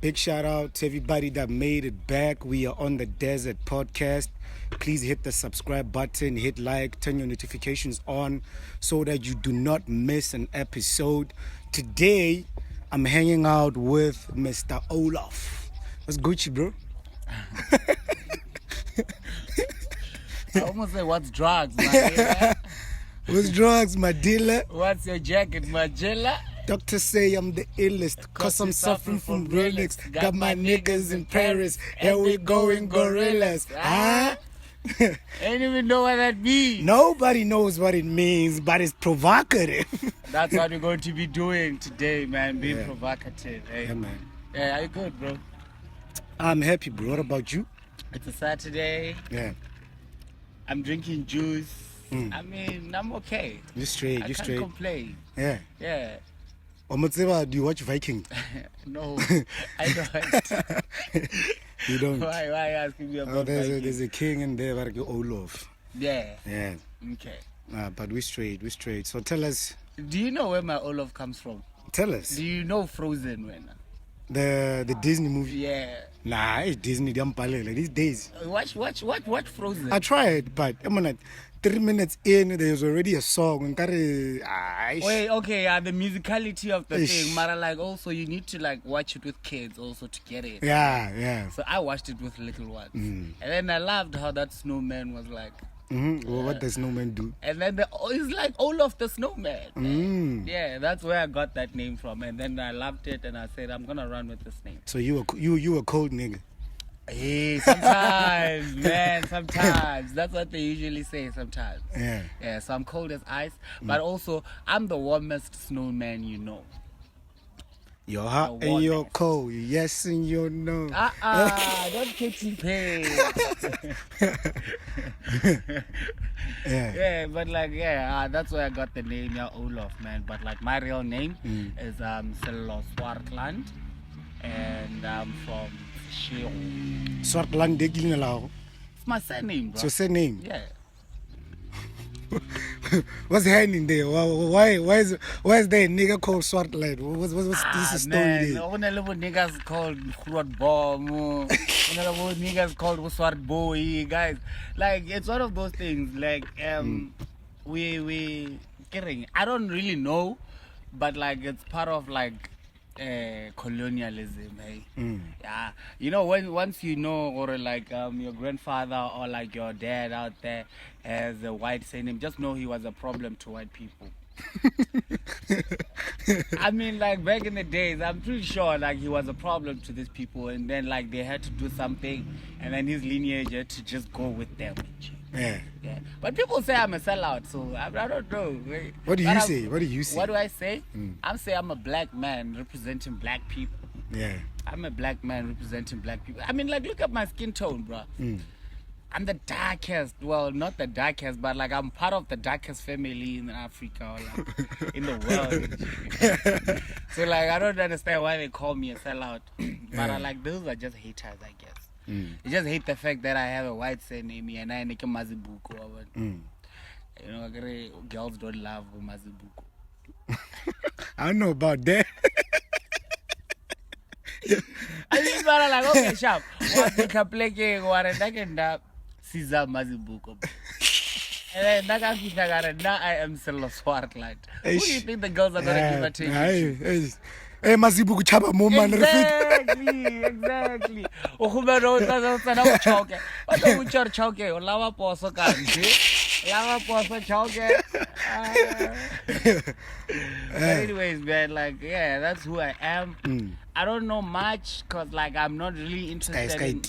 Big shout out to everybody that made it back. We are on the Desert Podcast. Please hit the subscribe button, hit like, turn your notifications on so that you do not miss an episode. Today, I'm hanging out with Mr. Olof. What's Gucci, bro? I almost say, what's drugs, my dealer? What's drugs, my dealer? What's your jacket, my jailer? Doctors say I'm the illest, cause I'm suffering from relics. Got my niggas in Paris, and we going gorillas. Huh? Ain't even know what that means. Nobody knows what it means, but it's provocative. That's what we're going to be doing today, man. Being provocative. Hey. Yeah, man. Yeah, are you good, bro? I'm happy, bro. What about you? It's a Saturday. Yeah. I'm drinking juice. I mean, I'm okay. You straight, I you can't straight. complain. Yeah. Yeah. Omotseba, do you watch Viking? No, I don't. You don't? Why are you asking me about Oh, Vikings? there's a king in there, like Olof. Yeah. Yeah. Okay. But we straight. So tell us. Do you know where my Olaf comes from? Tell us. Do you know Frozen, man? The Disney movie. Yeah. Nah, it's Disney. Like these days. Watch Frozen. I tried, but I'm gonna 3 minutes in, there's already a song. Wait, okay, the musicality of the Ish. thing, but like also you need to like watch it with kids also to get it. Yeah. So I watched it with little ones, and then I loved how that snowman was like. Well, what does snowman do? And then it's like Olaf the snowman. Yeah, that's where I got that name from, and then I loved it, and I said I'm gonna run with this name. So you a cold nigga. Hey, sometimes, man, sometimes. That's what they usually say sometimes. Yeah. Yeah, so I'm cold as ice, but also I'm the warmest snowman you know. You're hot and you're cold. Yes and you're no. Don't Katy Perry. Yeah, but like, that's where I got the name, Olof, man. But like, my real name is Olof Swartland, and I'm from Swartland. Swartland digging along. It's my surname, bro. So say name. Yeah. What's happening there? Why is there a nigga called Swartland? What's this story man, there? One little niggas called Groot Bom. One little niggas called Swart Boy. Guys, like it's one of those things. Like we kidding. I don't really know, but like it's part of like colonialism, hey. Yeah, you know, once you know, or like your grandfather or like your dad out there has a white surname, just know he was a problem to white people. I mean, like back in the days, I'm pretty sure like he was a problem to these people, and then like they had to do something, and then his lineage had to just go with them. Yeah. But people say I'm a sellout, so I don't know. What do you say? What do you say? What do I say? I'm saying I'm a black man representing black people. Yeah. I'm a black man representing black people. I mean, like, look at my skin tone, bro. I'm the darkest. Well, not the darkest, but like I'm part of the darkest family in Africa, or like in the world. So like I don't understand why they call me a sellout. But like those are just haters, I guess. They just hate the fact that I have a white surname and I make a Mazibuko. You know, girls don't love Mazibuko. I don't know about that. I mean, but like, okay, sharp. What they can play game, what I can do, CzAr Mazibuko. And then now I am Olof Swartland. Who do you think the girls are going to give attention to? Hey, Mazibuku chaba mo man. Exactly. Uhumero sana choke. What do you choke? Lava poso kanji. Lava poso choke. But anyways, man, like that's who I am. I don't know much because like I'm not really interested in...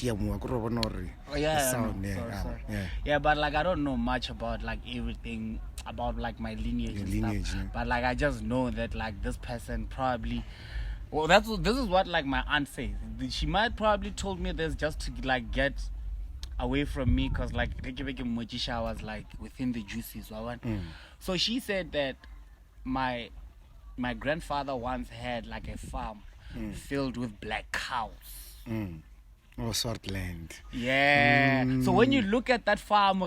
Yeah, but like I don't know much about like everything about like my lineage and stuff. But like I just know that like this person probably... Well, this is what like my aunt says. She might probably told me this just to like get away from me because like Mojisha was like within the juices. So she said that my grandfather once had like a farm filled with black cows. Oh, Swartland. Yeah. So when you look at that farm,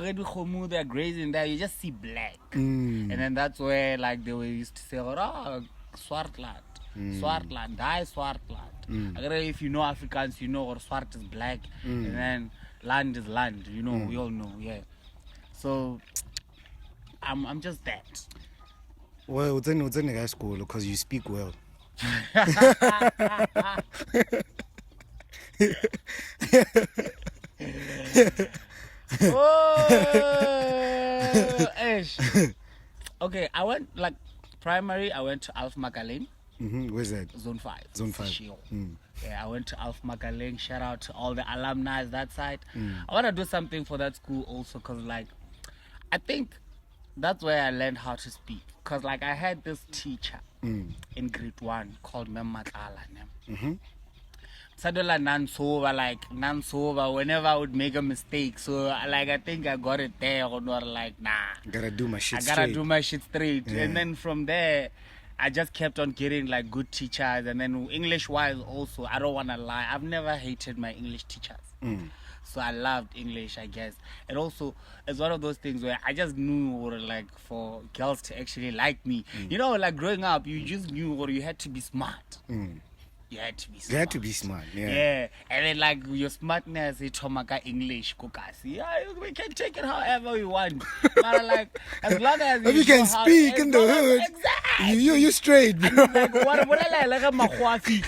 they're grazing there, you just see black. And then that's where like they were used to say, oh, Swartland. Swartland, die Swartland. I don't know if you know Afrikaans, you know, or Swart is black, and then land is land. You know, we all know, yeah. So I'm just that. Well, it's in high school because you speak well. Oh, ish. Okay, I went like primary. I went to Alf Magaleng. Where's that? Zone 5. Zone 5. Yeah, I went to Alf Magaleng. Shout out to all the alumni that side. I want to do something for that school also because, like, I think that's where I learned how to speak. Because, like, I had this teacher in grade 1 called Mem Matlala. Sadola Nansova, whenever I would make a mistake. So, like, I think I got it there. Or not, like, nah. Gotta do my shit straight. I gotta do my shit straight. Yeah. And then from there, I just kept on getting like good teachers, and then English wise also, I don't want to lie, I've never hated my English teachers. So I loved English, I guess. And also it's one of those things where I just knew, or like, for girls to actually like me, you know, like growing up, you just knew, or you had to be smart. You had to be smart. You had to be smart, yeah. Yeah, and then like your smartness, it's Tomaka English, Kokasi. Yeah, we can take it however we want. But like, as long as you can speak in the hood, exactly. You straight, bro. Like, what I like a mahwafi,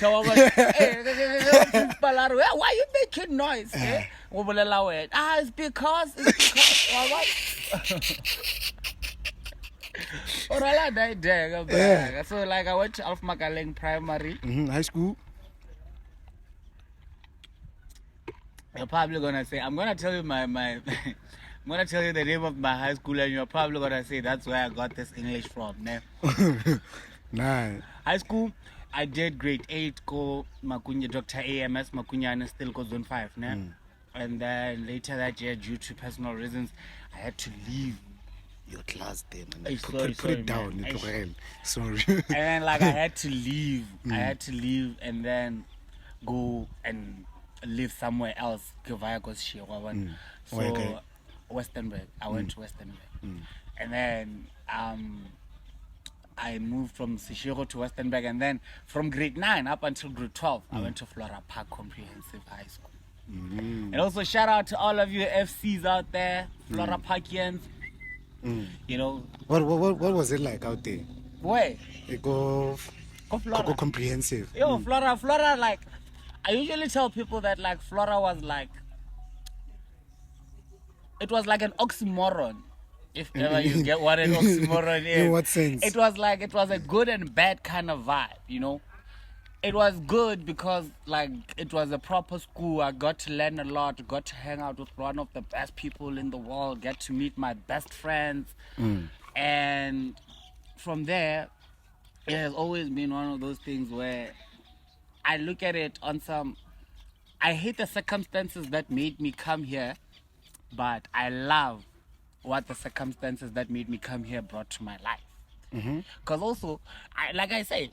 why you making noise? It's because yeah. So like I went to Alf Magaleng Primary. High school. You're probably gonna say, I'm gonna tell you I'm gonna tell you the name of my high school, and you're probably gonna say that's where I got this English from. Nah. High school, I did grade 8 go Makunya Dr. AMS Makunya and still go zone 5. And then later that year, due to personal reasons, I had to leave your class then. Put it down. Sorry. And then like I had to leave. I had to leave and then go and live somewhere else. So Westernburg. I went to Westernburg. And then I moved from Seshego to Westernburg, and then from grade 9 up until grade 12, I went to Flora Park Comprehensive High School. And also shout out to all of you FCs out there, Flora Parkians. You know, what was it like out there? Where? Go comprehensive. Yo, Flora, like, I usually tell people that like Flora was like, it was like an oxymoron. If ever you get what an oxymoron is. In what sense? It was a good and bad kind of vibe, you know. It was good because like it was a proper school. I got to learn a lot, got to hang out with one of the best people in the world, get to meet my best friends. And from there, it has always been one of those things where I look at it on some, I hate the circumstances that made me come here, but I love what the circumstances that made me come here brought to my life. Because also, like I said,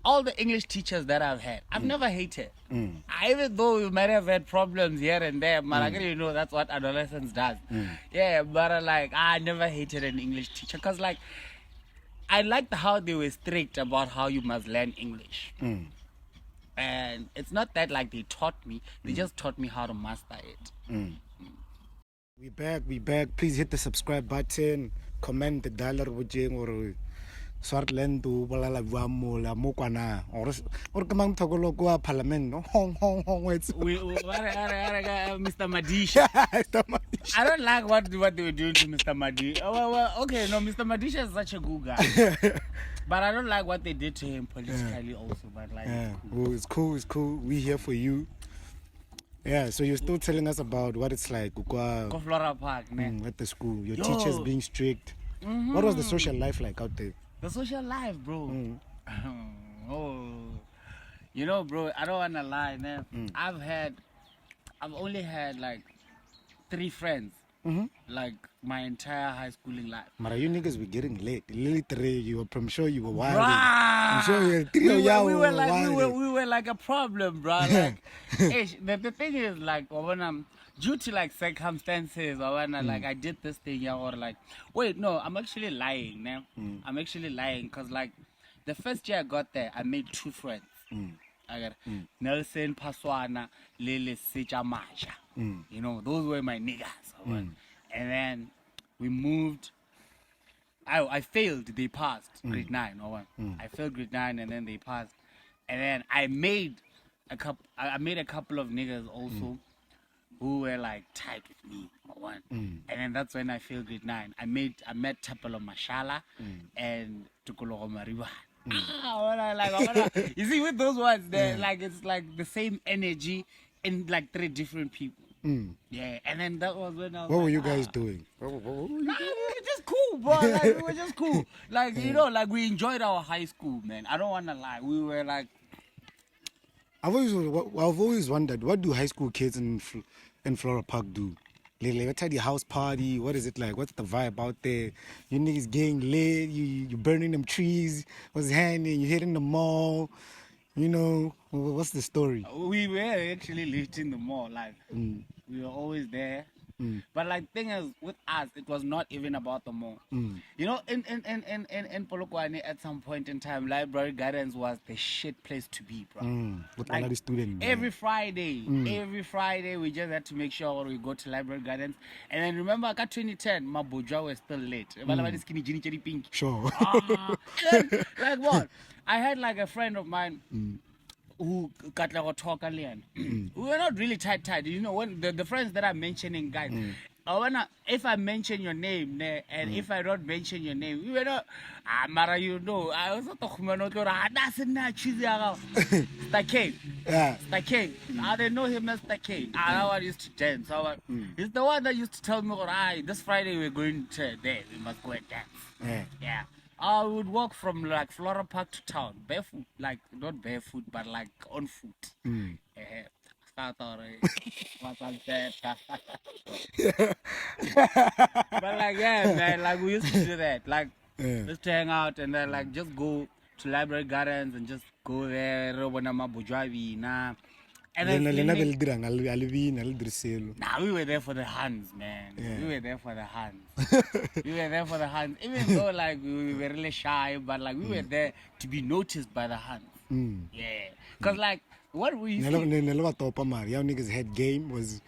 all the English teachers that I've had, I've never hated. Even though we might have had problems here and there, but you know that's what adolescence does. Yeah, but like I never hated an English teacher because like I liked how they were strict about how you must learn English. And it's not that like they taught me, they just taught me how to master it. We back. Please hit the subscribe button, comment the dollar wujeng or Swartland to balala guamola mokwana or kamang togolo gua parliament no hong it's Mr. Madisha. I don't like what they were doing to Mr. Madisha. Well, okay, no, Mr. Madisha is such a good guy. But I don't like what they did to him politically also, but like it's cool. We here for you. Yeah, so you're still telling us about what it's like Flora Park, man. At the school. Your teachers being strict. What was the social life like out there? The social life, bro. You know, bro, I don't wanna lie, man. I've only had like 3 friends. Like my entire high schooling life. Mara, you niggas were getting late. Literally, I'm sure you were wild. I'm sure we were like a problem, bro. Like, the thing is, like, when due to like circumstances, or when like I did this thing, or like, wait, no, I'm actually lying, man. I'm actually lying, cause like the first year I got there, I made 2 friends. I got Nelson Paswana, Lele CzAr. You know, those were my niggas. And then we moved. I failed. They passed grade 9. I failed grade 9, and then they passed. And then I made a couple. I made a couple of niggas also who were like tight with me. And then that's when I failed grade 9. I met Tapelo Mashala and Tukologo Mariwa. You see, with those ones, they're like, it's like the same energy in like 3 different people. Yeah, and then that was when I was What were you guys doing? What were you we were just cool, bro. Like, we were just cool. Like, you know, like we enjoyed our high school, man. I don't want to lie. We were like... I've always wondered, what do high school kids in Flora Park do? Let's the house party. What is it like? What's the vibe out there? You niggas getting lit. You burning them trees. What's happening? You hitting the mall. You know, what's the story? We were actually lived in the mall. Like, we were always there. But like, thing is, with us, it was not even about the mall. You know, in Polokwane, at some point in time, Library Gardens was the shit place to be, bro. With like, all the students. Every Friday, we just had to make sure we go to Library Gardens. And then remember, at 2010, my bourgeois was still late. Skinny, Ginny, pink. Sure. And then, like what? I had like a friend of mine who got like a talk alien. We were not really tight. You know, when the friends that I'm mentioning, guys, if I mention your name and if I don't mention your name, we were not, Mara, you know, I was not that's not CzAr. Stake. Yeah. Stake. I didn't know him as Stake. I used to dance. He's the one that used to tell me, this Friday we're going to there. We must go and dance. Yeah. I would walk from like Flora Park to town, barefoot, like not barefoot, but like on foot. But like, yeah, man, like we used to do that, like just to hang out and then like just go to Library Gardens and just go there, and then we were there for the hands, man. We were there for the hands. We were there for the hands. Even though like we were really shy, but like we were there to be noticed by the hands. Yeah. Because like what we used to... Y'all niggas had game. Was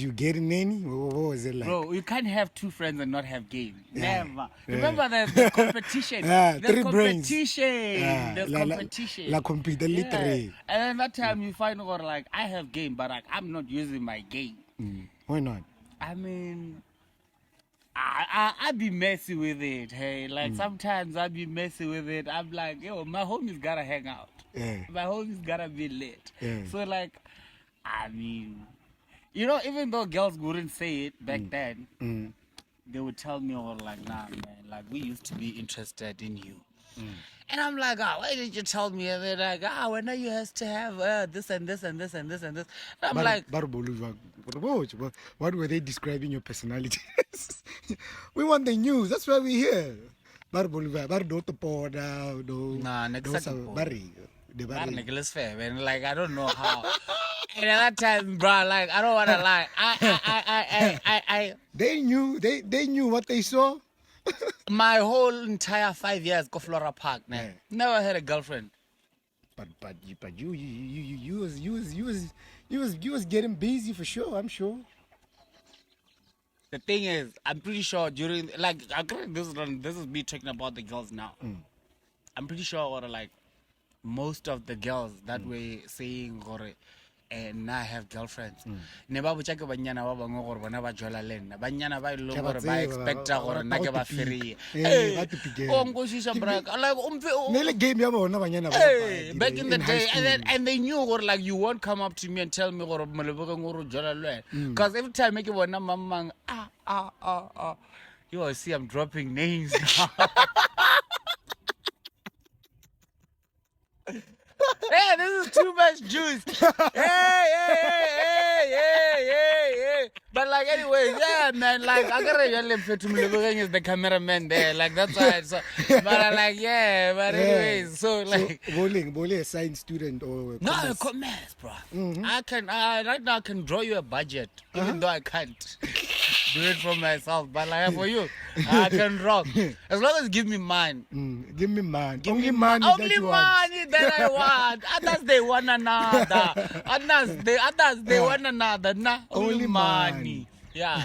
you getting any? What was it like? Bro, you can't have 2 friends and not have game. Never. Remember the competition. The 3 competition. The competition. La compete, the literally. And then that time you find out like I have game, but like I'm not using my game. Why not? I mean, I be messy with it. Hey, like sometimes I be messy with it. I'm like, yo, my homies gotta hang out. My homies gotta be lit. So like, I mean, you know, even though girls wouldn't say it back then, they would tell me, like, nah, man, like we used to be interested in you. And I'm like, why did you tell me? And they're like, when are you has to have this and this and this and this and this? And I'm like, what were they describing your personality? We want the news. That's why we're here. Nah, like I don't know how. And at that time, bro, like I don't wanna lie. I They knew what they saw. My whole entire 5 years go Flora Park, man. Never had a girlfriend. But you was getting busy for sure, I'm sure. The thing is, I'm pretty sure during like this is me talking about the girls now. I'm pretty sure like most of the girls that were saying and I have girlfriends. Never would check banyana ba bangwe gore bona ba jola le nna. Banyana ba ile gore ba expect gore nna ke ba free. O ngoshisha braka like nele game ya bona banyana ba. Back in the day and they knew gore like you won't come up to me and tell me gore moleboko ngoro jola le. Because every time make bona mamang you will see I'm dropping names now. Hey, this is too much juice. Hey. But like anyway, yeah, man, like I gotta yell is the cameraman there. Like that's why but like but anyways, so like bowling a science student or no commerce, bro. I can right now I can draw you a budget, even though I can't. do it for myself. But like for you, I can rock. As long as you give me mine. Give me mine. Give Only me money only that you money want. that I want. Others they want another. Others they want another. Nah, only money. Yeah,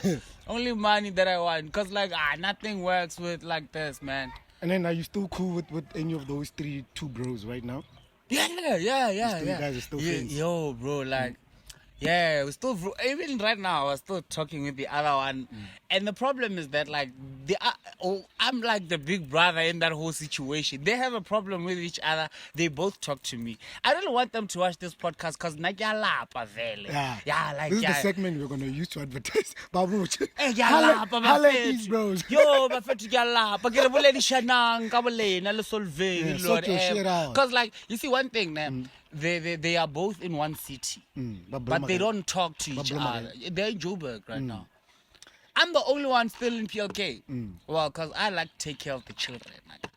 only money that I want. Cause like nothing works with like this, man. And then are you still cool with any of those two bros right now? Yeah. You guys are still friends? Yo, bro, like. Yeah, we're still even right now. I was still talking with the other one, and the problem is that like I'm like the big brother in that whole situation. They have a problem with each other. They both talk to me. I don't want them to watch this podcast because Yeah, like this is the segment we're gonna use to advertise. Babu, holla at these bros. Yo, bafethu kyalapha ke re boledishanang ka bolena le solveng sort your shit out. because like you see one thing now. They are both in one city, but they don't talk to each other. They're in Joburg right now. I'm the only one still in PLK. Well, because I like to take care of the children. Like,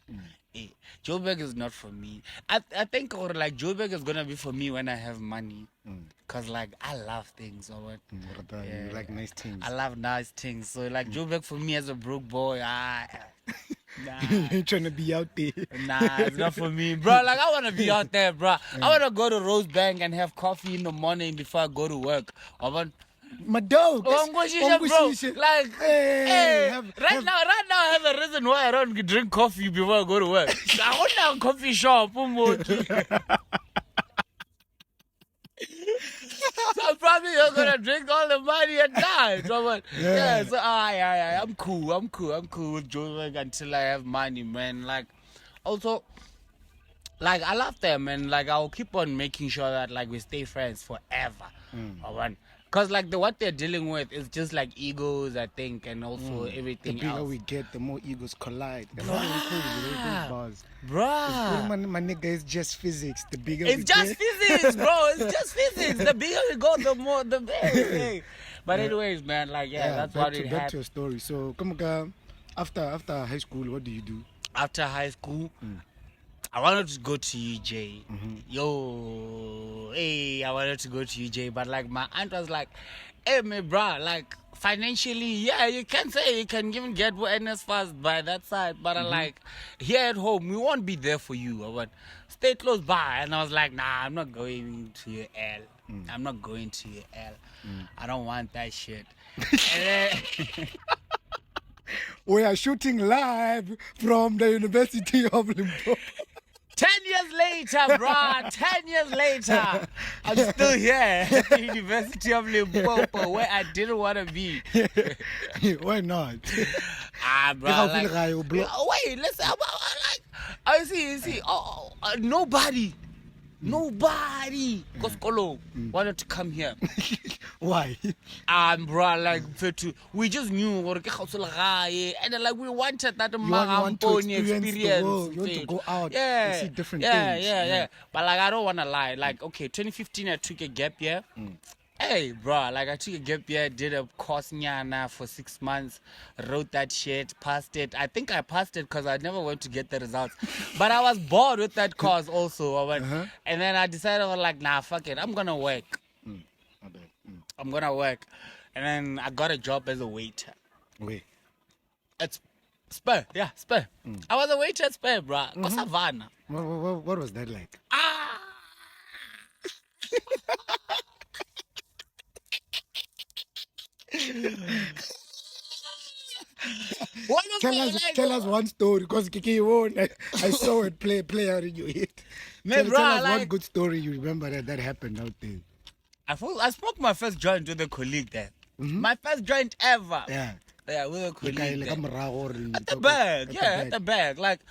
Joburg is not for me. I think or like Joburg is gonna be for me when I have money. Cause like I love things or what. You like nice things. I love nice things. So like Joburg for me as a broke boy, nah. You're trying to be out there. Nah, it's not for me, bro. Like I wanna be out there, bro. I wanna go to Rosebank and have coffee in the morning before I go to work. I want my dog. Bro. Like, right now, I have a reason why I don't drink coffee before I go to work. I want a coffee shop. So I'm probably not gonna drink all the money and die. So, so I'm cool with Joburg until I have money, man. Like, also, like I love them, and like I'll keep on making sure that like we stay friends forever. Because like what they're dealing with is just like egos, I think, and also everything else. The bigger else. we get, the more egos collide. Bruh. My nigga, it's just physics. The bigger it's just physics, bro. It's just physics. The bigger we go, the more the better. But anyways, man, like that's what it had. Back to your story. So, come on, after high school, what do you do? After high school. I wanted to go to UJ. I wanted to go to UJ, but like my aunt was like, hey, me bro, like financially, yeah, you can say you can even get NSFAS by that side, but like here at home, we won't be there for you. But stay close by. And I was like, nah, I'm not going to your L. I'm not going to your L. I don't want that shit. We are shooting live from the University of Limpopo. 10 years later, bro. 10 years later, I'm still here at the University of Limpopo, where I didn't want to be. Why not? Bro. Like, wait, listen. I see. Nobody, Koskolo, wanted to come here. Why? Bro, like, we just knew, and like, we wanted that want to experience the world. You want to go out and see different things. Yeah. But like, I don't want to lie. Like, okay, 2015, I took a gap year. Hey, bro, like I took a gap year, did a course nyana for 6 months, wrote that shit, passed it. I think I passed it because I never went to get the results. But I was bored with that course also. And then I decided, I was like, nah, fuck it, I'm going to work. I'm going to work. And then I got a job as a waiter. Wait. At Spur, yeah, Spur. I was a waiter at Spur, bro. Savannah. What was that like? Tell us one story, because Kiki won't. I saw it play out in your head. Tell us one good story you remember that happened out there. I smoked my first joint with a colleague there. My first joint ever. Yeah, with a colleague. At the back. Like,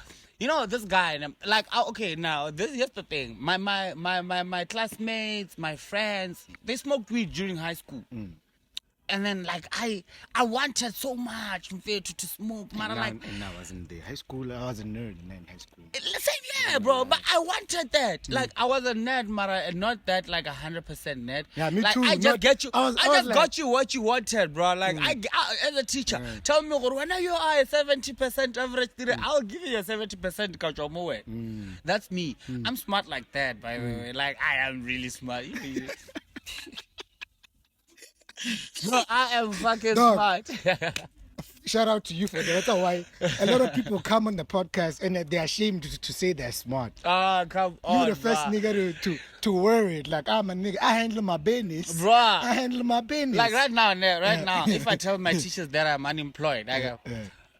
you know, this guy, like, okay, now, here's the thing. My classmates, my friends, they smoked weed during high school. And then, like, I wanted so much to smoke. And I was in the high school. I was a nerd in high school. Same, bro. But I wanted that. Like, I was a nerd, Mara, not that, like, 100% nerd. Yeah, me like, too. I just get you. I just got you what you wanted, bro. Like, I as a teacher, tell me, when you are a 70% average student, I'll give you a 70% That's me. I'm smart like that, by the way. Like, I am really smart. No, I am fucking Dog. smart. Shout out to you for that. That's why a lot of people come on the podcast and they're ashamed to say they're smart. Ah, come on. You the first nigga to worry it. Like, I'm a nigga. I handle my business. Bruh. I handle my business. Like right now, if I tell my teachers that I'm unemployed, I go,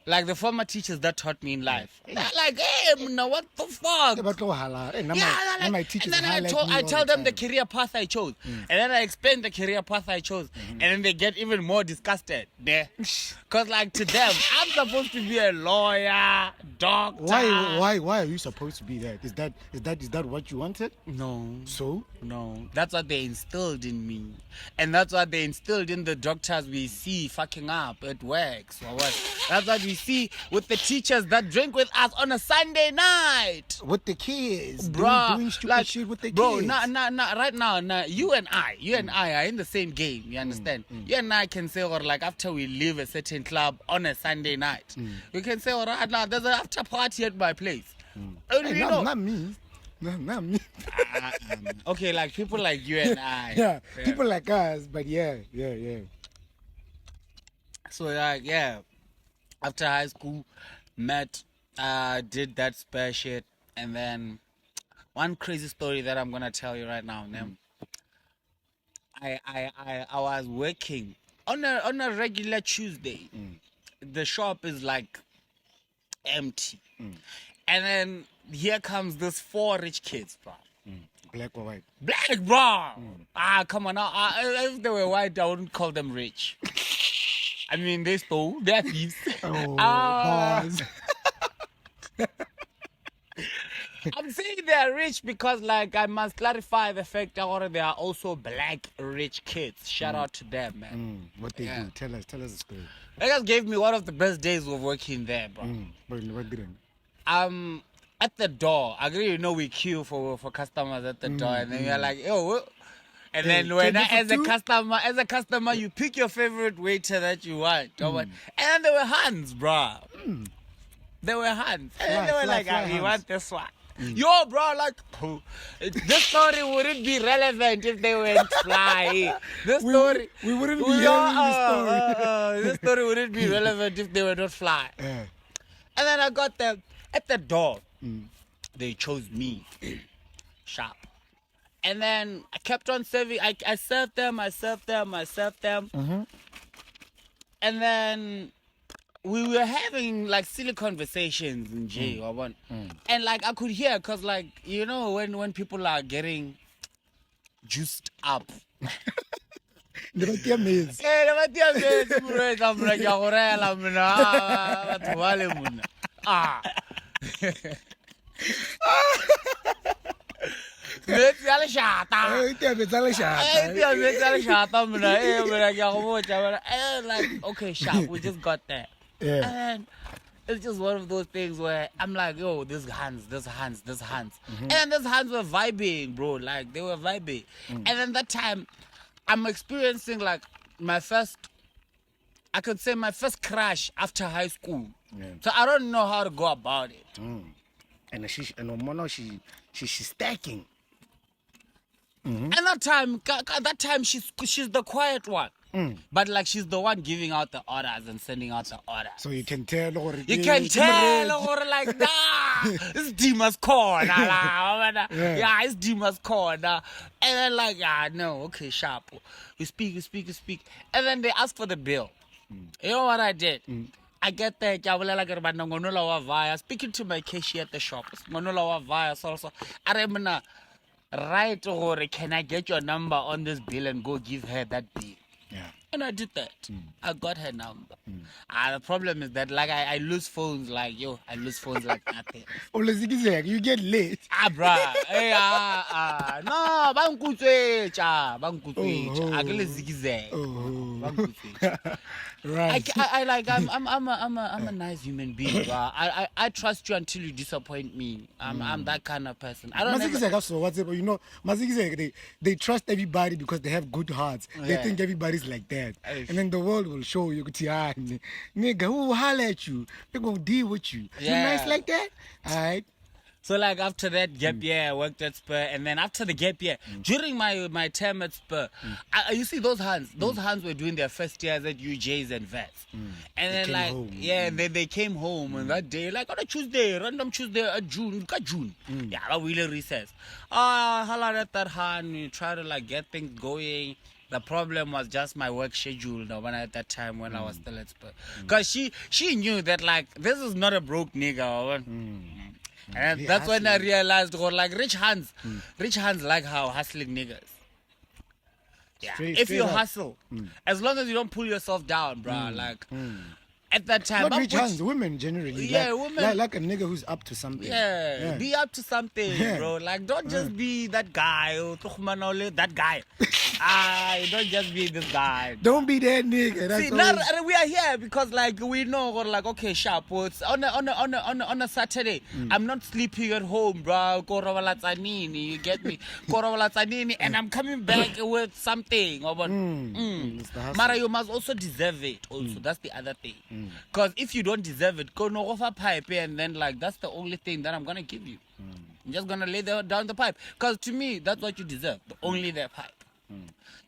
like the former teachers that taught me in life, they're like, hey, no, what the fuck? My teachers and then I tell them the career path I chose. And then I explain the career path I chose. And then they get even more disgusted. Because like to them, I'm supposed to be a lawyer, doctor. Why are you supposed to be that? Is that what you wanted? No. So? No. That's what they instilled in me. And that's what they instilled in the doctors we see fucking up at work. So what? That's what we see with the teachers that drink with us on a Sunday night. With the kids. Bro, doing stupid shit with the kids. Bro, right now, you and I are in the same game, you understand? You and I can say, or like after we leave a certain club on a Sunday night, we can say, all right, now there's an after party at my place. Hey, not me. Not me. Okay, like people like you and I. Yeah, people like us, but yeah. So like, yeah, after high school, met, did that spare shit, and then one crazy story that I'm gonna tell you right now, I was working on a regular Tuesday. The shop is like empty, and then here comes this 4 rich kids, bro. Black or white? Black, bro. Come on now. If they were white, I wouldn't call them rich. I mean, they stole. They're thieves. Boys. I'm saying they're rich because, like, I must clarify the fact that they are also black rich kids. Shout out to them, man. What they do? Tell us the story. They just gave me one of the best days of working there, bro. What didn't? At the door, I agree. You know, we queue for customers at the door, and then you're like, yo. And then when as a customer, you pick your favorite waiter that you want. And then there were hands, bro. There were hands. And then they were like, we want this one. Yo, bro, like, this story wouldn't be relevant if they weren't fly. This story, we wouldn't be hearing this story. This story wouldn't be relevant if they were not fly. And then I got them at the door. They chose me. Sharp. And then I kept on serving. I served them. And then we were having like silly conversations in jail. And like I could hear, because like, you know, when people are getting juiced up. Like, okay, sharp, we just got there. And it's just one of those things where I'm like, yo, this hands. And then those hands were vibing, bro. Like, they were vibing. And then that time, I'm experiencing like my first crush after high school. So I don't know how to go about it. And she's stacking. And that time she's the quiet one. But like she's the one giving out the orders and sending out the orders. So you can tell, or like, nah, it's Dima's corner. Yeah, it's Dima's corner. And then like, no, okay, sharp. We speak. And then they ask for the bill. You know what I did? I get there, speaking to my cashier at the shop. So I remember, right, or can I get your number on this bill and go give her that bill? Yeah. And I did that. I got her number. The problem is that like I lose phones like nothing. You get late. Bruh. No, Right. I'm a nice human being, bro. I trust you until you disappoint me. I'm that kind of person. I don't know. They trust everybody because they have good hearts. They think everybody's like that. And then the world will show you, nigga, who will holler at you? They're going to deal with you. You nice like that? All right. So like after that gap year, I worked at Spur, and then after the gap year, during my time at Spur, you see those hands were doing their first years at UJs and VETs, and then like home. they came home on that day, like on a Tuesday, random Tuesday at June, yeah, I will recess. Hello at that hand, we try to like get things going. The problem was just my work schedule at that time when I was still at Spur, because she knew that like this is not a broke nigga. And that's when I realized, like rich hands like how hustling niggas. Yeah, if you hustle, as long as you don't pull yourself down, bro. Like at that time, not rich hands, women generally. Yeah, women like a nigga who's up to something. Yeah, be up to something, bro. Like don't just be that guy. That guy. Don't just be this guy. Don't be that nigga. That's See, we are here because like we know, like okay, sharp. It's on a Saturday. I'm not sleeping at home, bro. You get me? And I'm coming back with something. Mara, you must also deserve it. Also, that's the other thing. Because if you don't deserve it, go no offer pipe, and then like that's the only thing that I'm gonna give you. I'm just gonna lay down the pipe. Because to me, that's what you deserve. Only the pipe.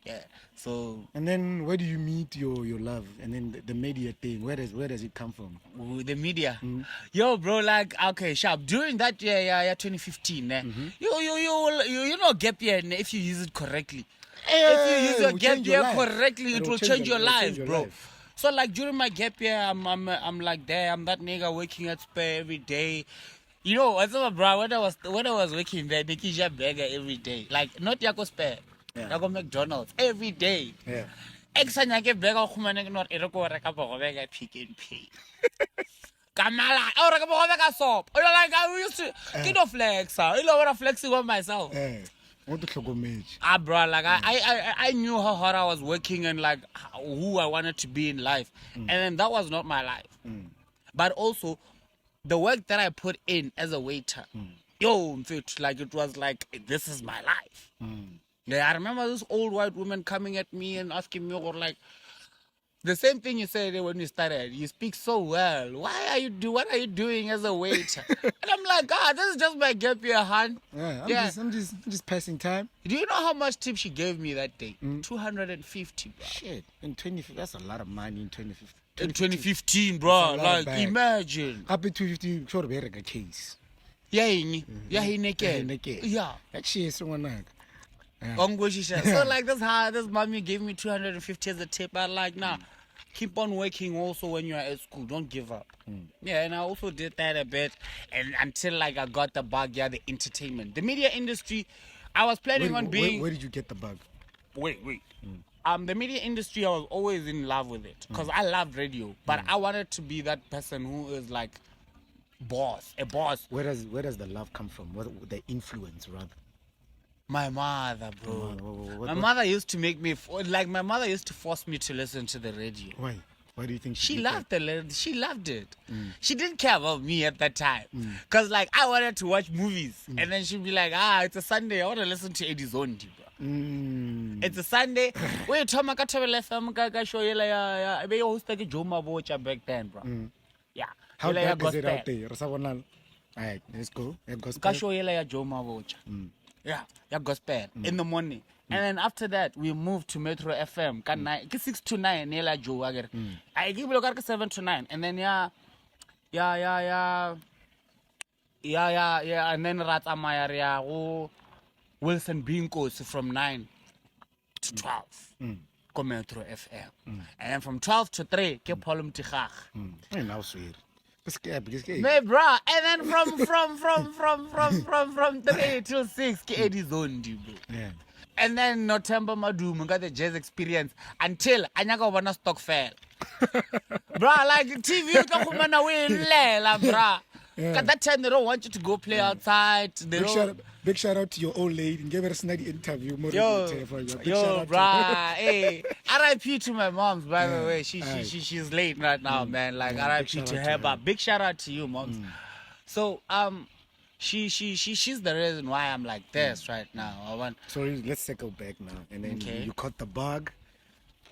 Yeah. So. And then where do you meet your love? And then the media thing. Where does it come from? The media. Yo, bro. Like okay, sharp. During that year, 2015. You know gap year. If you use it correctly, if you use your gap year correctly, it will change your life, bro. So like during my gap year, I'm like there. I'm that nigga working at Spur every day. You know, what's up, bro? When I was working there, Nikija Burger every day. Like not Yako Spur. I go McDonald's every day. Yeah. Exanyake burger khumane not ereko reka bogobe Pick and Pay. Kamala, I reka bogobe soap. You know, like I used to kid of flex. You know what I'm flexing on myself. Bro, like I knew how hard I was working and like who I wanted to be in life. And then that was not my life. But also the work that I put in as a waiter. Yo, like it was like this is my life. Yeah, I remember this old white woman coming at me and asking me, or like, the same thing you said when you started. You speak so well. What are you doing as a waiter? And I'm like, God, this is just my gap year, hon. I'm just passing time. Do you know how much tip she gave me that day? 250, bro. Shit, that's a lot of money in 2015. In 2015, bro. Like, imagine. Up in 2015, sure to be a case. Yeah, Actually, someone like. So like this mommy gave me 250 as a tip. I like keep on working also when you are at school. Don't give up. Yeah, and I also did that a bit, and until like I got the bug. Yeah, the entertainment, the media industry. I was planning on being. Where did you get the bug? Wait. The media industry, I was always in love with it because I loved radio, but I wanted to be that person who is like a boss. Where does the love come from? What the influence rather? My mother, bro. My mother used to make me my mother used to force me to listen to the radio. Why? Why do you think she loved it? She loved it. She didn't care about me at that time, cause like I wanted to watch movies, and then she'd be like, it's a Sunday, I want to listen to Eddie Zondi, bro. It's a Sunday. Wait, Tom, I got to show you I be host like Joe Mabocha back then, bro. Yeah. How dark is it out there? Alright, let's go. Show you Joe Mabocha. Yeah, gospel in the morning. And then after that, we moved to Metro FM. 6 to 9, Nela Joe. I give you 7 to 9. And then, yeah. And then Rata Maya, Wilson Binkos from 9 to 12. Go Metro FM. And then from 12 to 3, ke Polum Tichach. Now sweet. Me bro, and then from 3 till 6, ke Eddie Zondi, bro. Yeah. And then November Madum got the jazz experience until Anyaka wanna stock fair. Bro, like TV bro. At that time they don't want you to go play outside. Big shout out to your old lady. Give her a snuggy interview. Yo, bro. Hey, RIP to my moms, by the way. She's late right now, man. Like RIP to her, but big shout out to you, moms. So she's the reason why I'm like this right now. Sorry, let's circle back now. And then you caught the bug.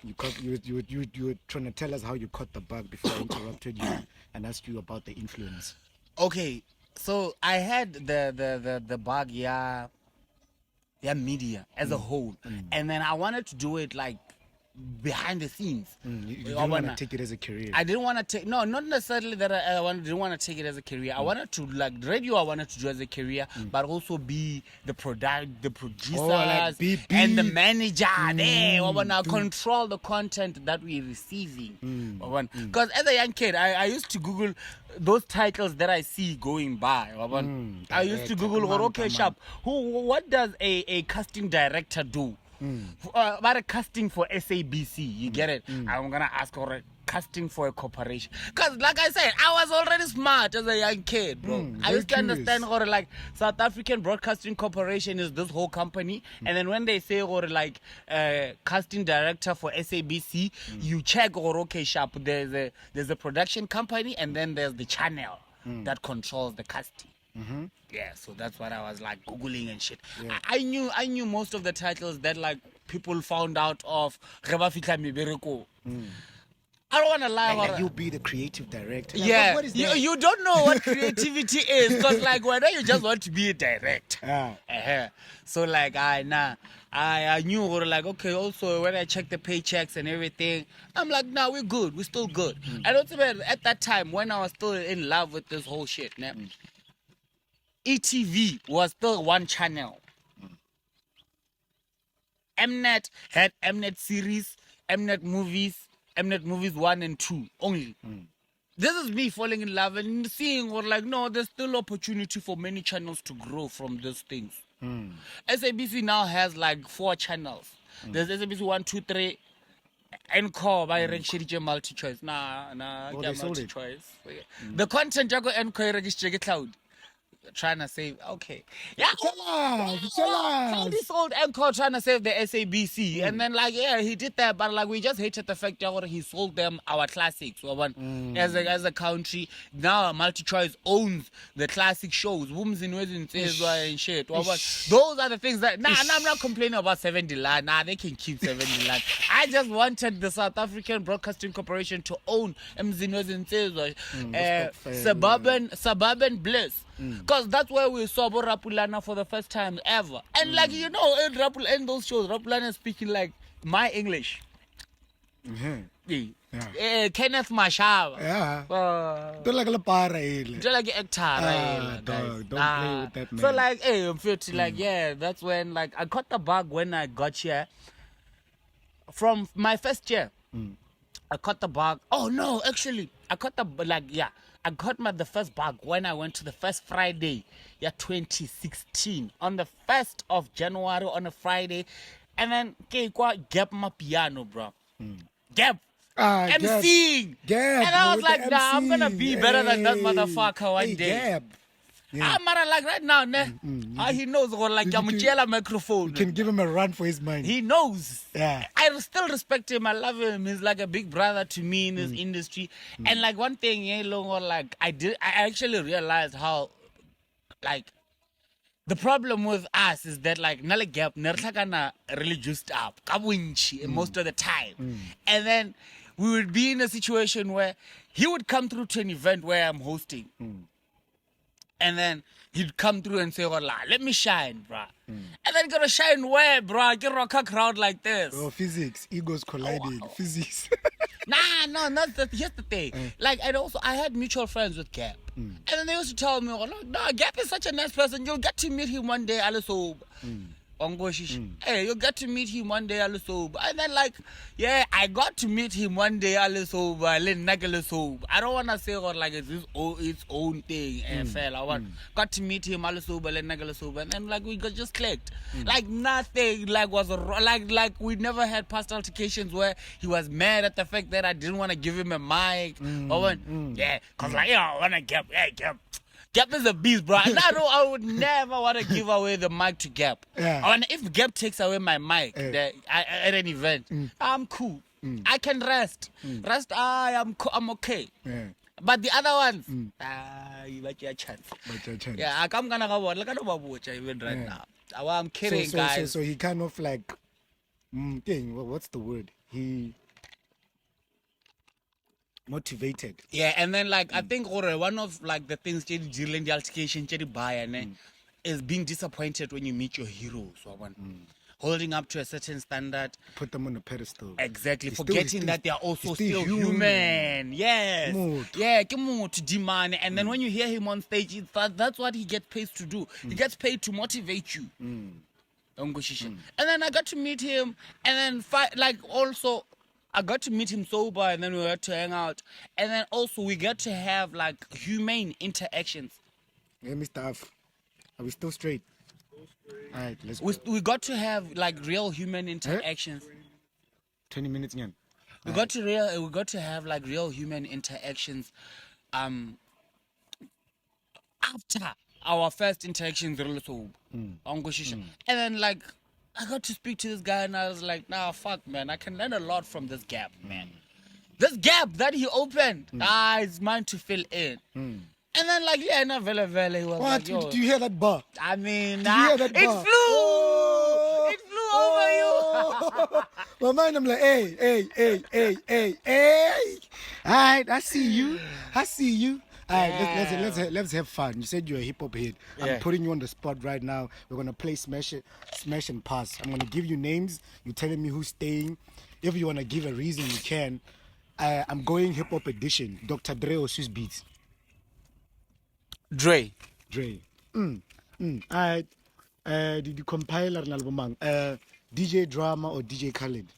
You were trying to tell us how you caught the bug before I interrupted you and asked you about the influence. Okay, So I had the bug, yeah, media as a whole, and then I wanted to do it like behind the scenes. You didn't want to take it as a career. I didn't want to take, no, not necessarily that didn't want to take it as a career. I wanted to, like, radio I wanted to do as a career, but also be the producers, like and the manager there. I want to control the content that we're receiving. Because as a young kid, I used to Google those titles that I see going by. I used to Google, okay, sharp, what does a casting director do? About a casting for SABC, you get it? I'm gonna ask for a casting for a corporation, because like I said, I was already smart as a young kid, bro. I used to understand how, like, South African Broadcasting Corporation is this whole company, and then when they say, or like casting director for SABC, you check, or okay, sharp, there's a production company, and then there's the channel that controls the casting. Yeah, so that's what I was like Googling and shit. Yeah. I knew most of the titles that, like, people found out of. I don't want to lie. Like you'll be the creative director. Like, yeah, what is that? You don't know what creativity is, because like whether you just want to be a director. So like I knew, or like, okay, also when I check the paychecks and everything, I'm like, nah, we're good, we're still good. I don't think at that time when I was still in love with this whole shit, nah, ETV was still one channel. Mnet had Mnet series, Mnet movies 1 and 2 only. This is me falling in love and seeing, or like, no, there's still opportunity for many channels to grow from these things. SABC now has like 4 channels. There's SABC 1, 2, 3, Encore by Rekshirije multi-choice. Nah, multi-choice. The content I go Encore Rekshirije cloud. Trying to save, okay, yeah, tell this old Encore trying to save the SABC, and then like, yeah, he did that, but like we just hated the fact that he sold them our classics. As a country now, MultiChoice owns the classic shows, and shit. Those are the things that I'm not complaining about 70 land. Nah, they can keep 70 land. I just wanted the South African Broadcasting Corporation to own Suburban Bliss. Because that's where we saw Rapulana for the first time ever. And like, you know, in those shows, Rapulana is speaking like my English. Kenneth Mashava. Yeah. Don't like a para. Don't like actor. Don't play with that, man. So like, hey, I'm feeling like, yeah, that's when, like, I caught the bug when I got here. From my first year, I caught the bug. Oh no, actually, I caught the, like, yeah. I got the first bug when I went to the first Friday, 2016, on the 1st of January, on a Friday, and then Gap my piano, bro. Gap. MCing. Gap. And I was like, nah, I'm gonna be better than that motherfucker one day. Gap. Yeah. I'm like right now, he knows, or like I'm microphone. You can give him a run for his money. He knows. Yeah. I still respect him. I love him. He's like a big brother to me in this industry. And like one thing, like I actually realized how, like, the problem with us is that, like, Nale Gap really juiced up most of the time. And then we would be in a situation where he would come through to an event where I'm hosting. And then he'd come through and say, oh, let me shine, bro. And then gonna shine where, bro? Get rock a crowd like this. Oh, physics. Egos colliding. Physics. No, here's the thing. Like, I had mutual friends with Gap. And then they used to tell me, no, Gap is such a nice person. You'll get to meet him one day, also. Hey, you get to meet him one day, also. And then, like, yeah, I got to meet him one day, also. I don't want to say, like, it's its own thing. I got to meet him, also. And then, like, we just clicked. Like, nothing, like, was like we never had past altercations where he was mad at the fact that I didn't want to give him a mic. Yeah, because, like, I want to Gap. Gap is a beast, bro. And I would never want to give away the mic to Gap. Yeah. If Gap takes away my mic at an event, I'm cool. I can rest. I'm okay. Yeah. But the other ones, you like your chance. Yeah, I'm gonna go watch even right now. I'm kidding, guys. So he kind of like, what's the word? He Motivated. Yeah, and then like I think one of like the things during the altercation is being disappointed when you meet your heroes. Holding up to a certain standard. Put them on a pedestal. Exactly. Forgetting that they are also still human. Yes. Yeah, to demand. And then when you hear him on stage, that's what he gets paid to do. He gets paid to motivate you. And then I got to meet him, and then also I got to meet him sober, and then we got to hang out, and then also we got to have like humane interactions. Hey, Mr. F, are we still straight? All right, let's go. We got to have like real human interactions. 20 minutes again. We got to have like real human interactions after our first interactions. And then like I got to speak to this guy, and I was like, nah, fuck, man, I can learn a lot from this gap, man. This gap that he opened, it's mine to fill in. And then like, yeah, not very, he was what? like, yo. Did you hear that bar? I mean, Did you hear that bar? It flew over you. My mind, I'm like, hey. All right, I see you. All right, let's have fun. You said you're a hip hop head. Yeah. I'm putting you on the spot right now. We're gonna play smash and pass. I'm gonna give you names. You're telling me who's staying. If you wanna give a reason, you can. I'm going hip hop edition. Dr. Dre or Swiss Beats? Dre. All right. Did you compile an album? DJ Drama or DJ Khaled?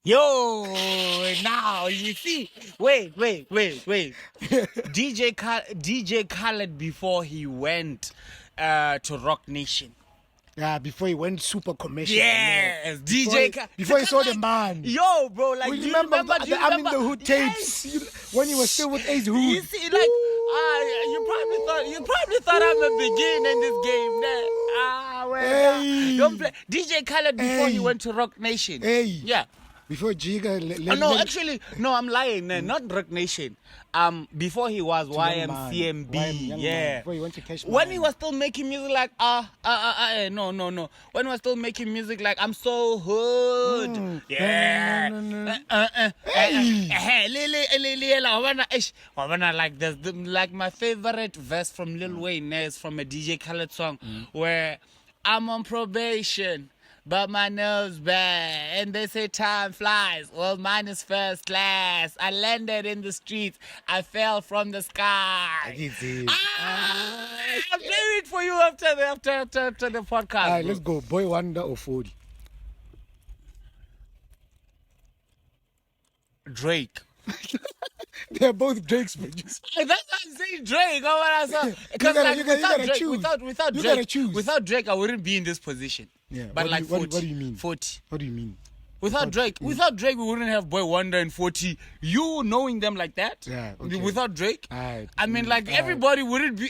Yo, now you see. Wait. DJ Khaled before he went to Rock Nation. Yeah, before he went super commercial. Yes, Before he saw the man. Yo, bro, like, do you remember the I'm in the Hood tapes? When he was still with Ace Hood. You see, like, you probably thought I'm a beginner in this game. Don't play DJ Khaled before he went to Rock Nation. Yeah. Before Jiga. No, I'm lying. Not Rock Nation. Before he was YMCMB. Yeah. Before he went to Cash when he was still making music like no. When he was still making music like I'm so hood. Yeah. Like there's like my favorite verse from Lil Wayne is from a DJ Khaled song where I'm on probation. But my nerves bad, and they say time flies. Well, mine is first class. I landed in the streets. I fell from the sky. I'll play it for you after the podcast. All right, let's go. Boy Wonder or 40? Drake. They're both Drake's producers. That's why I'm saying Drake. Because you without Drake, without Drake, I wouldn't be in this position. Yeah, but like 40. What do you mean? 40. What do you mean? Without Drake, we wouldn't have Boy Wonder and 40. You knowing them like that? Yeah. Okay. Without Drake, everybody wouldn't be.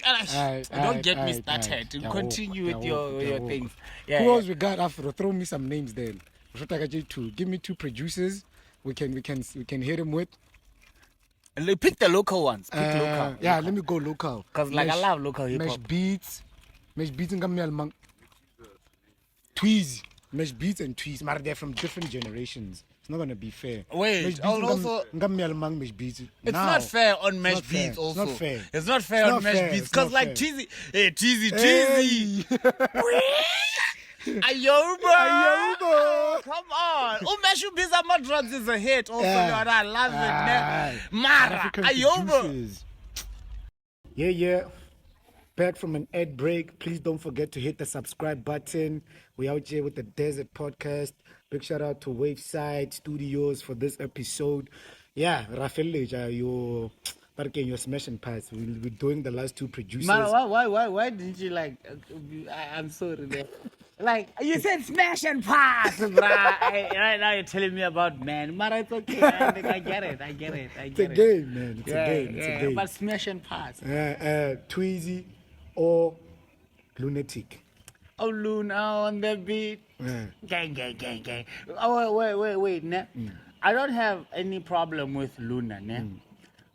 Don't get me started. Continue with your things. Yeah, Who else we got after? Throw me some names then. Give me two producers. We can hit them with. Pick the local ones. Pick local. Yeah, let me go local. Cause I love local hip hop. Mesh Beats and Gamel Tweezy. Mesh Beats and Tweezy. But they're from different generations. It's not gonna be fair. Wait, also Mesh Beats. It's not fair on Mesh Beats. Also, it's not fair. It's not fair on Mesh Beats because like Tweezy, Tweezy. Ayoba. Come on. Umeshu Biza Madrugs is a hit. Also, I love it. Mara. Ayoba. Yeah. Back from an ad break. Please don't forget to hit the subscribe button. We're out here with the Desert Podcast. Big shout out to Waveside Studios for this episode. Yeah, Rafael, your smash and pass. We'll be doing the last two producers. Man, why didn't you like? I'm sorry. Like you said, smash and pass, bruh. Right now you're telling me about man. Mara, it's okay. I get it. It's a game, man. It's a game. But smash and pass. Tweezy or Lunatic. Oh, Luna on the beat. Gang. Oh, wait. Nah. I don't have any problem with Luna, nah.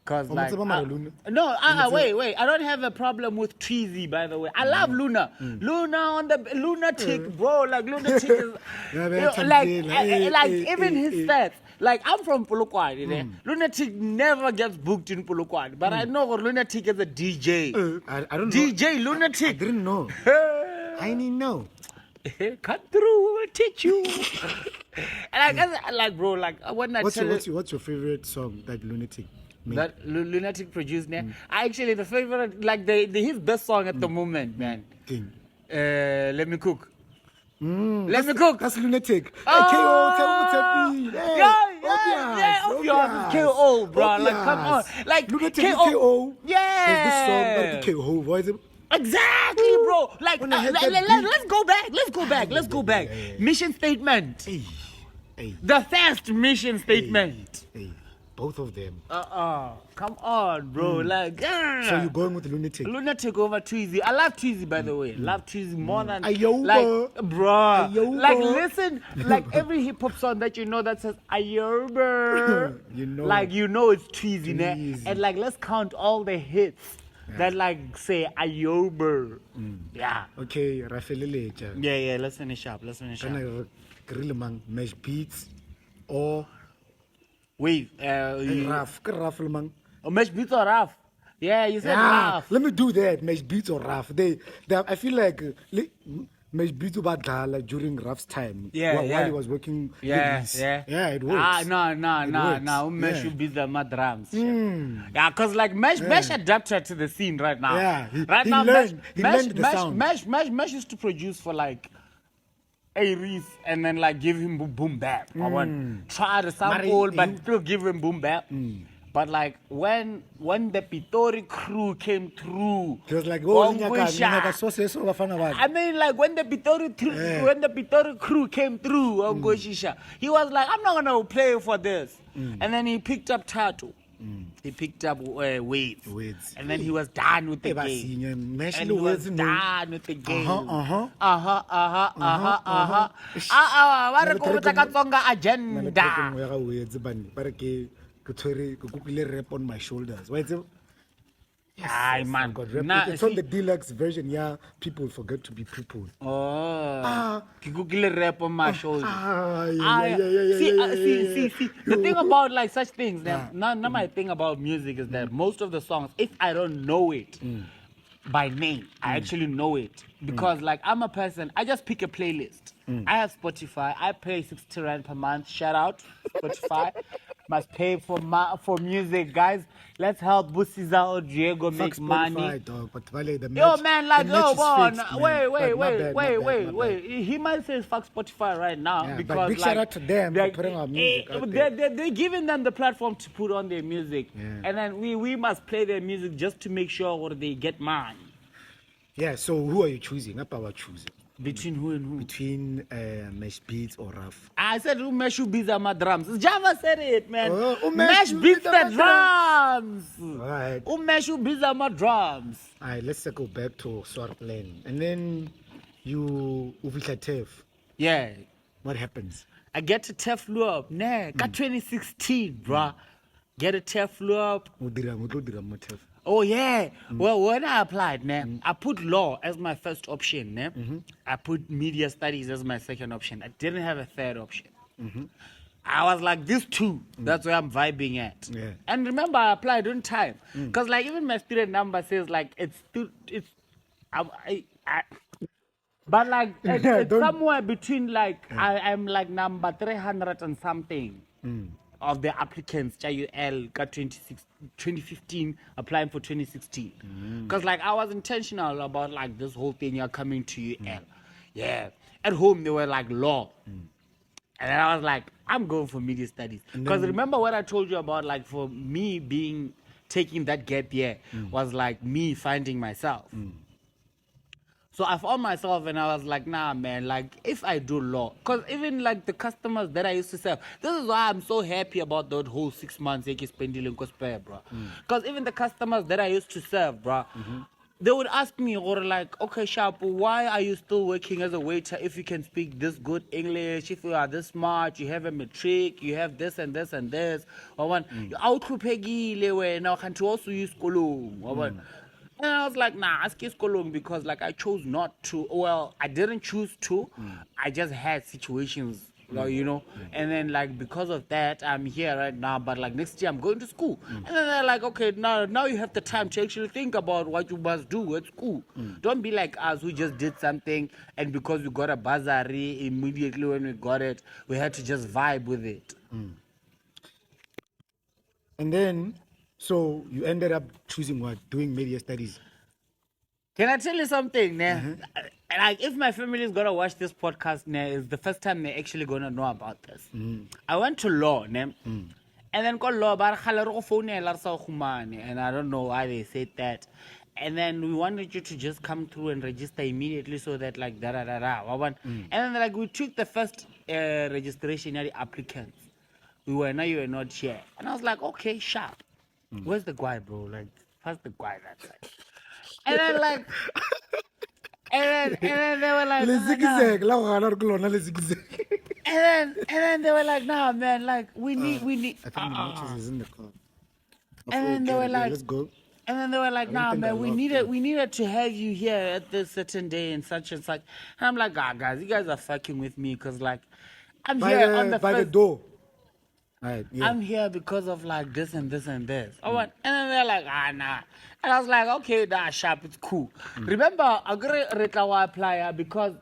Cause Oh, like Matseba mara Luna. wait. I don't have a problem with Tweezy, by the way. I love Luna. Luna on the lunatic, bro. Like lunatic is Yeah, you know, like even his stats. Like I'm from Polokwane. Lunatic never gets booked in Polokwane, but I know Lunatic is a DJ. I don't know. DJ Lunatic. I didn't know. I didn't know. Cut through, we'll teach you. And like, bro, like when I What's tell your favorite song that Lunatic made? that Lunatic produced, man. Actually, the favorite, like his best song at the moment, man. King. Let me cook. Let me cook. That's Lunatic. Oh! Hey, KO, Yeah, obvious. KO, bro. Obvious. Like, come on. Like, Lunatic KO. Yeah. There's this song that the KO voice. Exactly, bro. Like, When I heard that beat. let's go back. Mission statement. Hey. The first mission statement. Hey. Both of them. Come on, bro. Like, So you're going with Lunatic? Lunatic over Tweezy. I love Tweezy, by the way. Love Tweezy more than Ayoba. like, bro. Ayoba. Like, listen, like every hip hop song that you know that says Ayoba, You know. like you know it's Tweezy, ne? Tweezy. And like let's count all the hits that like say Ayoba. Yeah. Okay, Rafael. Yeah. Let's finish up. Can I grill mang mesh beats or Wait, Raf? Mesh Beats or Raf? Yeah, you said Raf. Let me do that. Mesh beats or Raf. They I feel like Mesh beats about like during Raf's time. While he was working. Yeah, it works. No. Mesh should be the drums. Yeah, cause like Mesh adapted to the scene right now. Yeah, he Mesh learned the sound. Mesh used to produce for like Aries and then like give him boom bap. I want try the sample but still give him boom bap. But like when the Pitori crew came through, He was like, I mean, like when the Pitori crew came through, he was like, I'm not gonna play for this. And then he picked up Tattoo. He picked up weights. And then he was done with the game. And he was done with the game. Agenda. Rap on my shoulders. Why is it? Ay, man. It's on the deluxe version. Yeah, people forget to be people. Kikukile rap on my shoulders. Yeah. See. The thing about like such things, my thing about music is that most of the songs, if I don't know it by name, I actually know it. Because like I'm a person, I just pick a playlist. I have Spotify. I pay 60 Rand per month. Shout out Spotify. Must pay for music, guys. Let's help CzAr ODriego make money. Dog, but the Yo, man, like, wait. He might say fuck Spotify right now because but big like, shout out to them for putting our music out there. They're giving them the platform to put on their music, and then we must play their music just to make sure they get money. Yeah. So who are you choosing? What are choosing? Between who and who? Between Mesh Beats or Raf? I said Mesh beats my drums. Java said it, man. Mesh beats the drums. Right. Mesh beats my drums. Alright, let's go back to Swartland. And then you Uvika Tef. Yeah. What happens? I get to Tef up. Got 2016, bruh. Get a Tef up. Oh yeah. Well, when I applied, I put law as my first option. I put media studies as my second option. I didn't have a third option. I was like, these two, that's where I'm vibing at. Yeah. And remember, I applied on time. Because like even my student number says like but like it's somewhere between like I'm like number 300 and something of the applicants, CzAr, got 2015, applying for 2016. Because like I was intentional about like this whole thing, you're coming to UL. Yeah. At home, they were like law. And then I was like, I'm going for media studies. Because remember what I told you about like for me taking that gap year was like me finding myself. So I found myself and I was like, nah, man, like if I do law, because even like the customers that I used to serve, this is why I'm so happy about that whole 6 months bro. Because even the customers that I used to serve, bro, they would ask me, or like, okay, Sharp, why are you still working as a waiter if you can speak this good English, if you are this smart, you have a matric, you have this and this and this. Or one, now can't you also use kolong? And I was like, nah, ask kolong because like I chose not to. Well, I didn't choose to. I just had situations. You know, and then like because of that, I'm here right now. But like next year, I'm going to school, and then they're like, okay, now you have the time to actually think about what you must do at school. Don't be like us who just did something, and because we got a bursary immediately when we got it, we had to just vibe with it. And then, so you ended up choosing what? Doing media studies. Can I tell you something? Like, if my family is gonna watch this podcast, it's the first time they're actually gonna know about this. I went to law, and then called law, and I don't know why they said that. And then we wanted you to just come through and register immediately, so that like and then like we took the first registration at the applicants. You were not here, and I was like, okay, sharp. Where's the guy, bro? Like, pass the guy that side. And then like, and then they were like, and then they were like, nah, man, like we need. I think the mattress is in the car. And then they were like, let's go. And then they were like, nah, man, we needed to have you here at this certain day and such and such. And I'm like, guys, you guys are fucking with me because like, I'm here on the by the door. Right, yeah. I'm here because of like this and this and this. And then they're like, nah. And I was like, okay, that's sharp, it's cool. Remember, I got apply because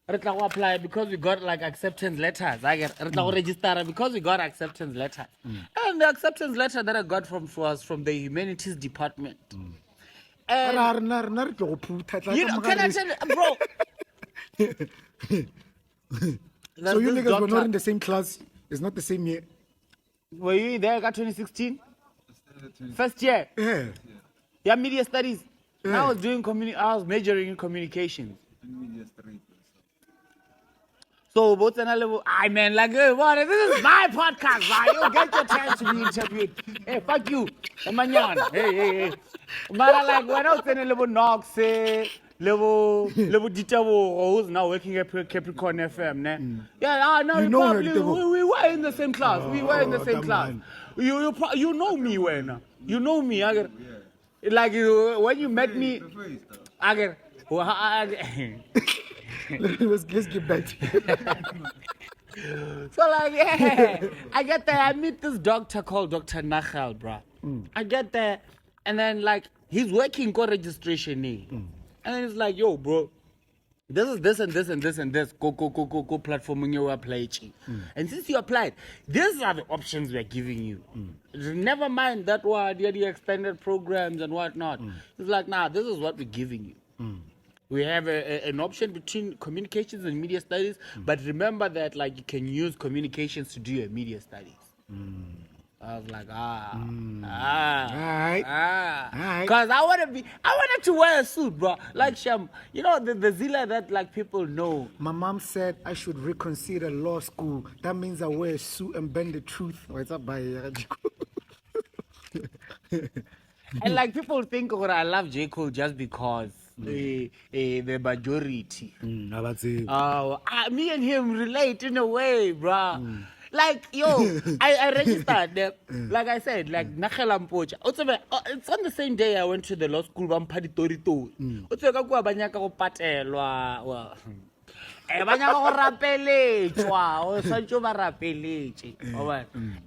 we got like acceptance letters. I get register because we got acceptance letters. And the acceptance letter that I got was from the humanities department. And can I tell you, bro? So you niggas were not in the same class. It's not the same year. Were you there? Got 2016. First year. Yeah, media studies. Yeah. I was doing I was majoring in communications. So what's another level? I mean, like, what? This is my podcast, right? You get your chance to be interviewed. Hey, fuck you, manyan. Hey. But like, when I was in a level Knox, level Ditavo, who's now working at Capricorn FM, ne? Yeah, no, you know we were in the same class. We were in the same class. You know me when you know me. I get, like when you met me, I get. Let's get back to So like, yeah, I get there. I meet this doctor called Dr. Nachal, bro. I get there, and then like he's working for registration, and then he's like, yo, bro, this is this and this and this and this. Go platforming your apply. And since you applied, these are the options we're giving you. Never mind that one, the extended programs and whatnot. It's like, nah, this is what we're giving you. We have an option between communications and media studies, but remember that like you can use communications to do your media studies. I was like, because I wanted to wear a suit, bro. Like Sham, you know the zilla that like people know. My mom said I should reconsider law school. That means I wear a suit and bend the truth. What's up, by And like people think, I love J. Cole just because. The majority. Me and him relate in a way, bro. Like, yo, I registered. Like I said, like Nakela Mpocha. It's on the same day I went to the law school. And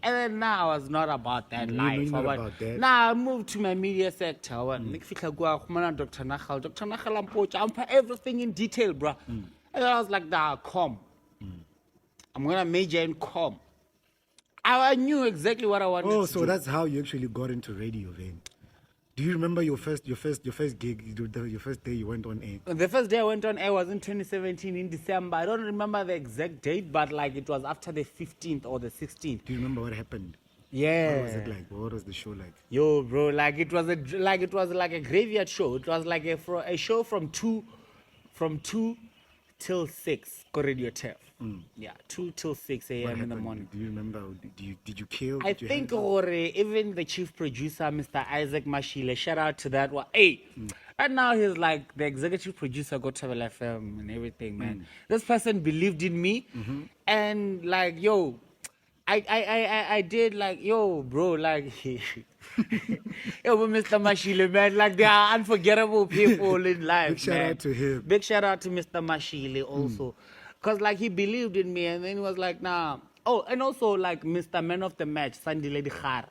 then now I was not about that life. Now I moved to my media sector. Dr. Nachal, I'm everything in detail, bro. And then I was like, nah, com. I'm gonna major in com. I knew exactly what I wanted to do. So that's how you actually got into radio then. Do you remember your first gig, your first day you went on air? The first day I went on air was in 2017 in December. I don't remember the exact date, but like it was after the 15th or the 16th. Do you remember what happened? Yeah. What was it like? What was the show like? Yo, bro, like it was like a graveyard show. It was like a show from two till 6 go radio turf. Yeah, 2 till 6 a.m. in the morning. Do you remember? Did you kill? I think even the chief producer, Mr. Isaac Mashile, shout out to that one. Hey, right now he's like the executive producer, Go Travel FM and everything, man. This person believed in me, and like, yo, I did like, yo, bro, like, yo, but Mr. Mashile, man, like, there are unforgettable people in life. Big shout out to him. Big shout out to Mr. Mashile also. Because, like, he believed in me, and then he was like, nah. Oh, and also, like, Mr. Man of the Match, Sandy Lady Khar.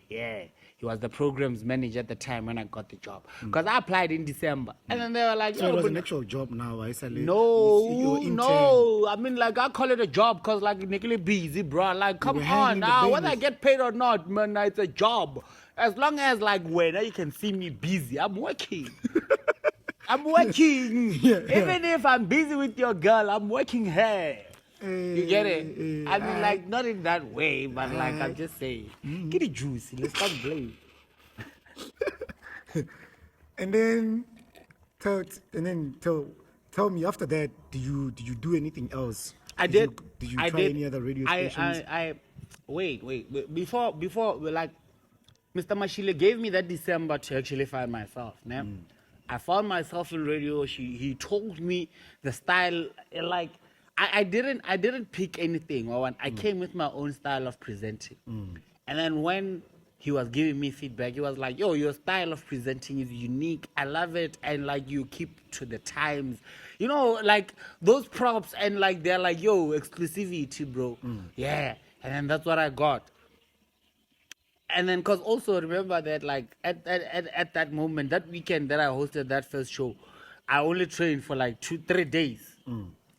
Yeah. He was the programs manager at the time when I got the job. Because I applied in December. And then they were like, so it was an actual job now, I said. No. I mean, like, I call it a job because, like, Nicola busy, bro. Like, come on now. Whether I get paid or not, man, it's a job. As long as, like, when you can see me busy, I'm working. I'm working. Even if I'm busy with your girl, I'm working here. You get it? I mean, like, not in that way, but like, I'm just saying. Get it juicy. Let's stop blame. And then tell me after that, did you do anything else? I did. Did you try any other radio stations? Wait. Before, like, Mr. Mashile gave me that December to actually find myself. I found myself in radio. He told me the style, like, I didn't pick anything. I came with my own style of presenting. And then when he was giving me feedback, he was like, yo, your style of presenting is unique. I love it. And like, you keep to the times. You know, like those props, and like, they're like, yo, exclusivity, bro. Yeah. And then that's what I got. And then, because also remember that, like, at that moment, that weekend that I hosted that first show, I only trained for like 2-3 days.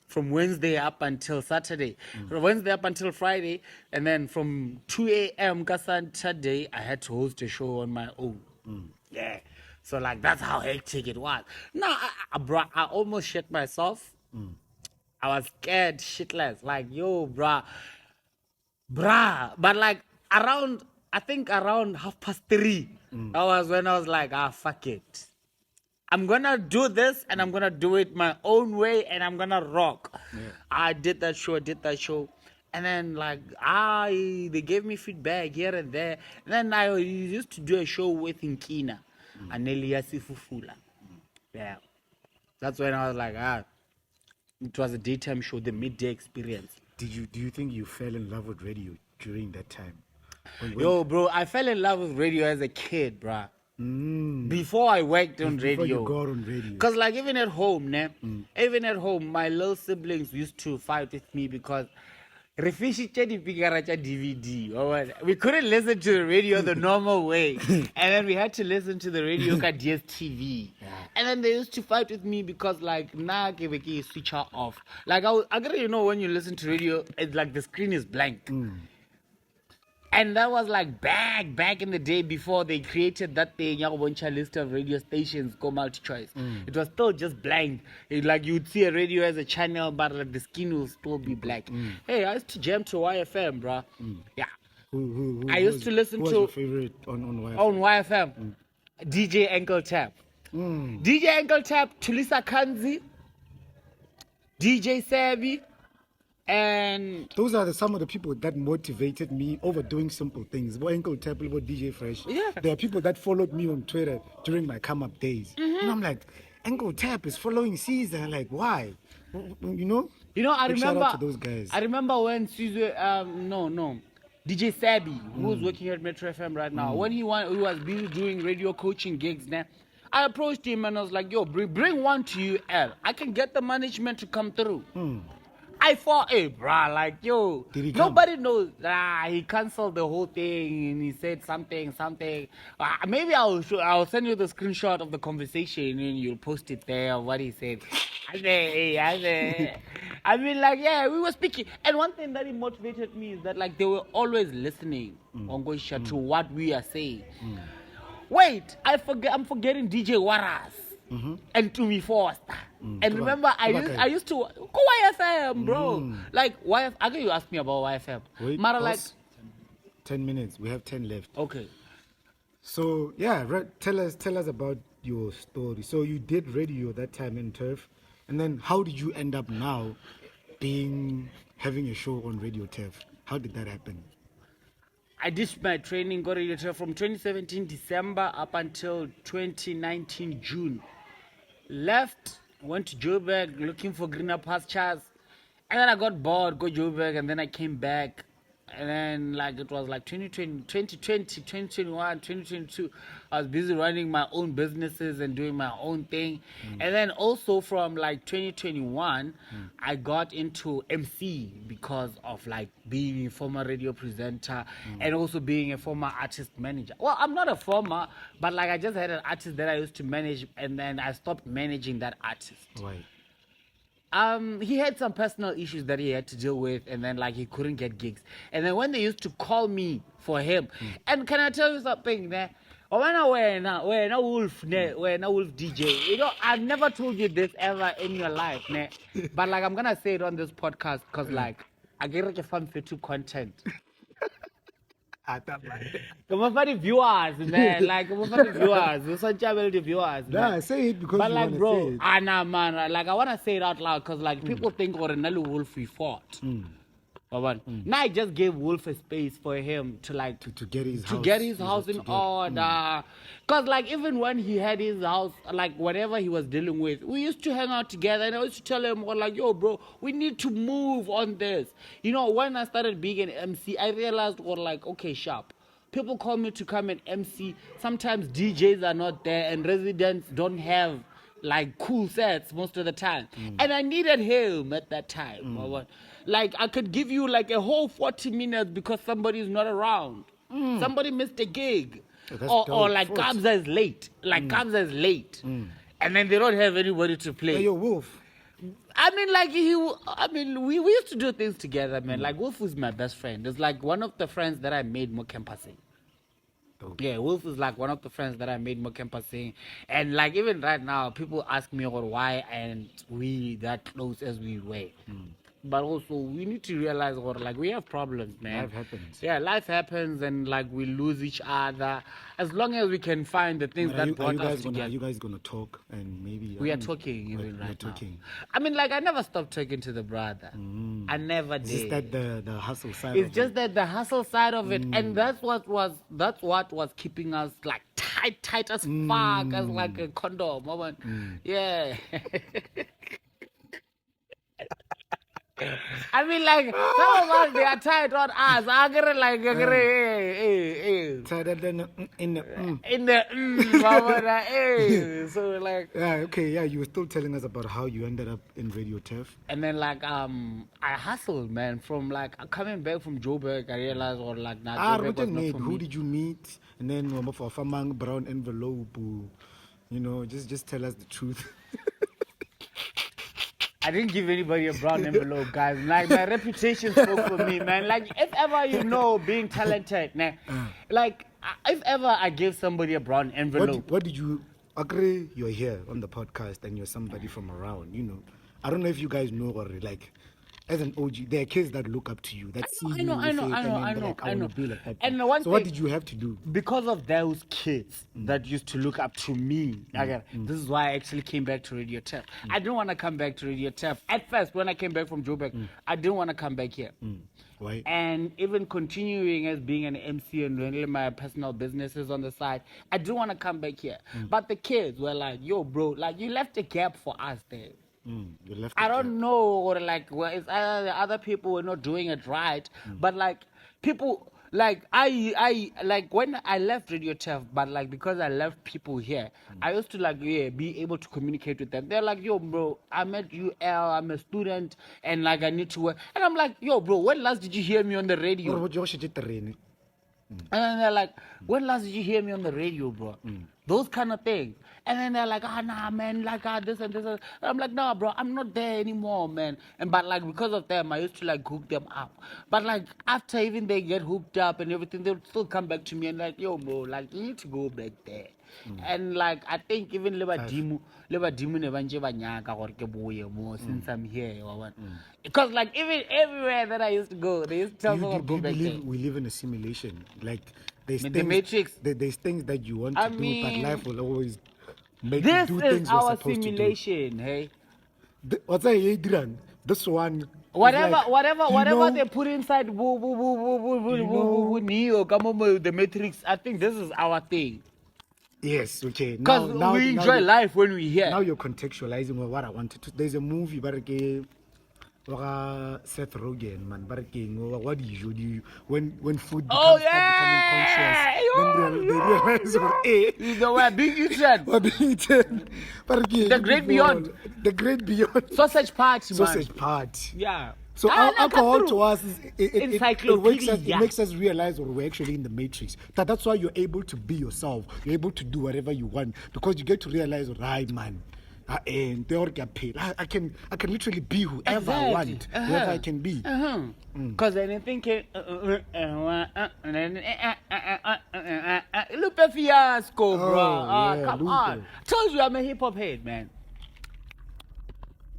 From Wednesday up until Saturday. From Wednesday up until Friday. And then from 2 a.m. Saturday, I had to host a show on my own. Yeah. So, like, that's how hectic it was. No, I almost shit myself. I was scared shitless. Like, yo, bruh. But, like, around 3:30, that was when I was like, fuck it. I'm going to do this, and I'm going to do it my own way, and I'm going to rock. Yeah. I did that show. And then, like, they gave me feedback here and there. And then I used to do a show with Nkina, Anelia Sifufula. Yeah. That's when I was like, it was a daytime show, the midday experience. Do you think you fell in love with radio during that time? Yo, bro, I fell in love with radio as a kid, bruh. Before I worked on radio. Before you got on radio. Because, like, even at home, my little siblings used to fight with me because we couldn't listen to the radio the normal way. And then we had to listen to the radio DSTV. And then they used to fight with me because, like, switch off. Like, I gotta, you know, when you listen to radio, it's like the screen is blank. And that was like back in the day before they created that thing, list of radio stations, go multi-choice. It was still just blank. Like, you'd see a radio as a channel, but like the skin will still be black. Hey, I used to jam to YFM, bruh. Yeah. I used to listen to... Who was your favorite on YFM? On YFM. DJ Ankle Tap. DJ Ankle Tap, Tulisa Kanzi, DJ Sabi. And those are some of the people that motivated me over doing simple things. Uncle Tap, DJ Fresh. Yeah. There are people that followed me on Twitter during my come-up days. And I'm like, Uncle Tap is following CzAr. Like, why? You know, I remember. Shout out to those guys. I remember when CzAr, DJ Sabi, who's working at Metro FM right now, when he was busy doing radio coaching gigs now, I approached him and I was like, yo, bring one to UL. I can get the management to come through. I thought, hey, bruh, like, yo, nobody knows. He canceled the whole thing and he said something. Maybe I'll send you the screenshot of the conversation and you'll post it there, what he said. I mean, like, yeah, we were speaking. And one thing that motivated me is that, like, they were always listening to what we are saying. Wait, I'm forgetting DJ Waras. And to me Forster. And remember, I used to go YFM, bro. Like, YFM. I think you asked me about YFM. Wait, Mara, like 10 minutes. We have 10 left. Okay. So yeah, tell us about your story. So you did radio that time in Turf. And then how did you end up now having a show on Radio TEF? How did that happen? I did my training, got Radio TEF from 2017 December up until 2019 June. Left, went to Joburg looking for greener pastures. And then I got bored, go Joburg, and then I came back. And then like it was like 2020, 2021, 2022. I was busy running my own businesses and doing my own thing. And then also from like 2021, I got into MC because of like being a former radio presenter and also being a former artist manager. Well, I'm not a former, but like I just had an artist that I used to manage, and then I stopped managing that artist. Right. He had some personal issues that he had to deal with, and then like he couldn't get gigs. And then when they used to call me for him, and can I tell you something? When I wear a wolf DJ, you know, I've never told you this ever in your life, but like I'm gonna say it on this podcast because like I get like a fun YouTube content. Come on, funny viewers, man. Like, come on, funny viewers. Such a viewers. Nah, say it because but you like, want to bro, say it. nah, man. Like, I want to say it out loud because, like, people think Orenelli Wolf we fought. Now I just gave Wolf a space for him to like to get his house in order. Cause like even when he had his house, like whatever he was dealing with, we used to hang out together, and I used to tell him, well, like, yo, bro, we need to move on this. You know, when I started being an MC, I realized, well, like, okay, sharp. People call me to come and MC. Sometimes DJs are not there, and residents don't have like cool sets most of the time. And I needed him at that time. Like I could give you like a whole 40 minutes because somebody's not around. Somebody missed a gig. Or like Kabza is late. Like Kabza is late. And then they don't have anybody to play. Hey, yo, Wolf. I mean, like, we used to do things together, man. Like, Wolf was my best friend. It's like one of the friends that I made more campusing. Yeah, Wolf is like one of the friends that I made more campusing. And like even right now, people ask me why and we that close as we were. But also we need to realize like we have problems, man. Life happens. Yeah, life happens, and like we lose each other. As long as we can find the things that brought us together. Are you guys gonna talk and maybe we are talking even right now. Talking. I mean, like I never stopped talking to the brother. I never did. Is that the hustle side? It's just that the hustle side of it, and that's what was keeping us like tight as fuck, as like a condom. Yeah. I mean, like some of us, they are tight on us. I get it, like tighter than in the So like you were still telling us about how you ended up in Radio TEF. And then like I hustled, man, from like coming back from Joburg. I realized Joburg was not for me. Who did you meet? And then for a brown envelope, you know, just tell us the truth. I didn't give anybody a brown envelope, guys. Like, my reputation spoke for me, man. Like, if ever you know being talented, man, like, if ever I give somebody a brown envelope. What did you agree? You're here on the podcast and you're somebody from around, you know. I don't know if you guys know, or like, as an OG, there are kids that look up to you, that see you. I know. And what did you have to do? Because of those kids that used to look up to me, this is why I actually came back to Radio TEF. I didn't want to come back to Radio TEF. At first, when I came back from Joburg, I didn't want to come back here. Why? And even continuing as being an MC and running my personal businesses on the side, I didn't want to come back here. But the kids were like, yo, bro, like, you left a gap for us there. I don't know, or like, well, it's either the other people were not doing it right, but like people, like I like when I left Radio TEF, but like because I left people here, I used to like be able to communicate with them. They're like, yo, bro, I met UL, I'm a student, and like I need to work, and I'm like, yo, bro, when last did you hear me on the radio? And then they're like, when last did you hear me on the radio, bro? Those kind of things. And then they're like, nah, man, like this and this. And I'm like, nah, bro, I'm not there anymore, man. And but like because of them, I used to like hook them up. But like after even they get hooked up and everything, they'll still come back to me and like, yo, bro, like you need to go back there. And like I think even Lebadimu Nevanje Banyaka or Keboye since I'm here. Because like even everywhere that I used to go, they used to tell me to go back there. We live in a simulation. Like there's the things, Matrix. There's things that you want to do, but life will always make this you do things is you're our supposed simulation, to do. hey. What's that, Adrian? This one. is Whatever, like, whatever they put inside Neo, come on, the Matrix. I think this is our thing. Yes, okay. Because we enjoy life when we hear. Now you're contextualizing what I wanted to. There's a movie, but Seth Rogen, man. But what do you when food becomes becoming conscious, then they realize, we're being eaten. We're being eaten. The great beyond. The great beyond. Sausage party, man. Sausage party. Yeah. So alcohol to us it makes us realize we're actually in the matrix. That's why you're able to be yourself. You're able to do whatever you want because you get to realize, right, man. And they all get paid. I can literally be whoever I want, whoever I can be. Because anything can. Lupe Fiasco, bro. Come Lupe. on. Told you I'm a hip hop head, man.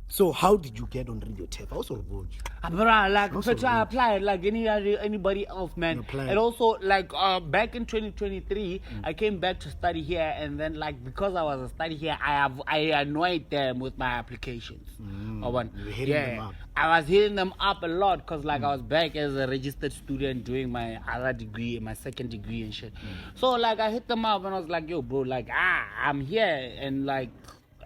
So how did you get on radio tape? I also told you. Bruh, like, I applied like anybody else, man. And also, like, back in 2023, I came back to study here, and then, like, because I was a study here, I annoyed them with my applications. You were hitting them up. I was hitting them up a lot because, like, I was back as a registered student doing my other degree, my second degree and shit. So, like, I hit them up and I was like, yo, bro, like, I'm here, and, like,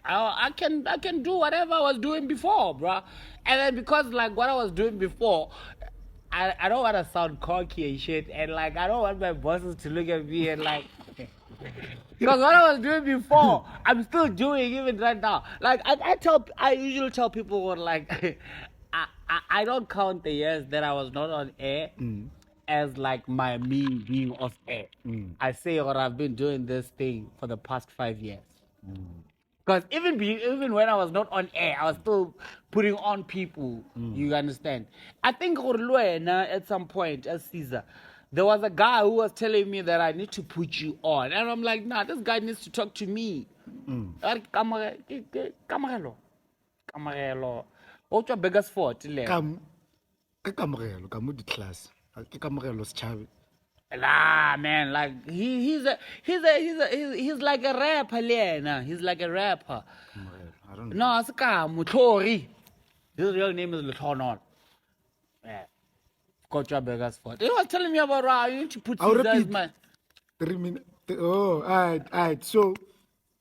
I can do whatever I was doing before, bruh. And then because like what I was doing before, I don't want to sound cocky and shit, and like I don't want my bosses to look at me and like because what I was doing before, I'm still doing even right now. Like I usually tell people like I don't count the years that I was not on air as like my me being off air. I say, or I've been doing this thing for the past 5 years. Because even when I was not on air, I was still putting on people. You understand? I think at some point as CzAr, there was a guy who was telling me that I need to put you on, and I'm like, nah, this guy needs to talk to me. Kamagelo. What's your biggest fault? Kamugelo class. Nah, man, like he's like a rapper, Lena. He's like a rapper. I don't know. No, it's Mutori. His real name is Lutonon. Yeah. Got your biggest fault. He was telling me about you need to put I'll CzAr as repeat. my. 3 minutes. Oh, all right. So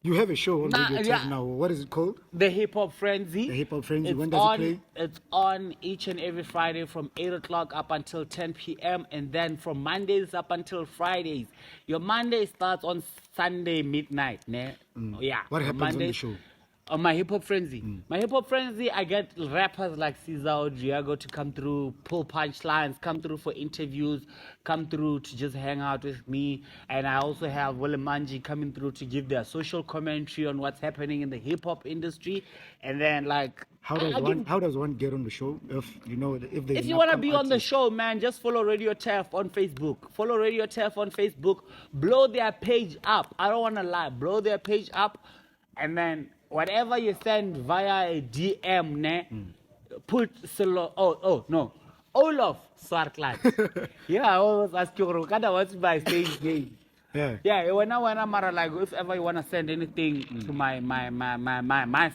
you have a show on radio tape now. What is it called? The Hip Hop Frenzy. The Hip Hop Frenzy. When does it play? It's on each and every Friday from 8 o'clock up until 10 p.m. And then from Mondays up until Fridays. Your Monday starts on Sunday midnight. Ne? Yeah. What happens on the show? On my Hip Hop Frenzy. My Hip Hop Frenzy, I get rappers like CzAr, ODriego to come through, pull punchlines, come through for interviews, come through to just hang out with me. And I also have Willem Manji coming through to give their social commentary on what's happening in the hip hop industry. And then like how does one get on the show if you want to be on the show, man, just follow Radio TEF on Facebook. Follow Radio TEF on Facebook. Blow their page up. I don't want to lie. Blow their page up, and then whatever you send via a DM, put Olof Swartland. Yeah, I always ask you, what's my stage name? Yeah, when I'm like, if ever you want to send anything to my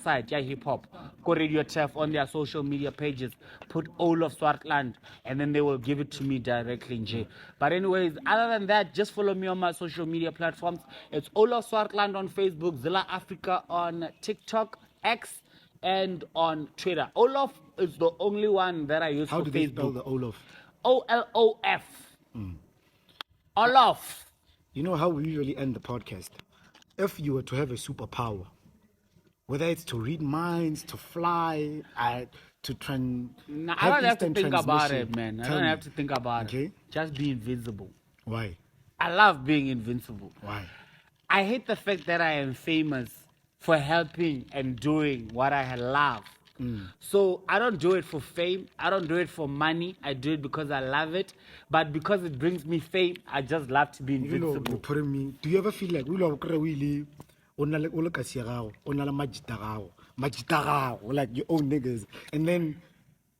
site, hip hop, go Radio TEF on their social media pages, put Olof Swartland, and then they will give it to me directly in J. But anyways, other than that, just follow me on my social media platforms. It's Olof Swartland on Facebook, Zilla Africa on TikTok, X, and on Twitter. Olof is the only one that I use for Facebook. How do they spell the Olof? Olof. Olof. You know how we usually end the podcast? If you were to have a superpower, whether it's to read minds, to fly, to I don't have to think about it, man. I don't have to think about it. Just be invincible. Why? I love being invincible. Why? I hate the fact that I am famous for helping and doing what I love. So I don't do it for fame. I don't do it for money. I do it because I love it. But because it brings me fame, I just love to be invincible. Do you ever feel like like your own niggas, and then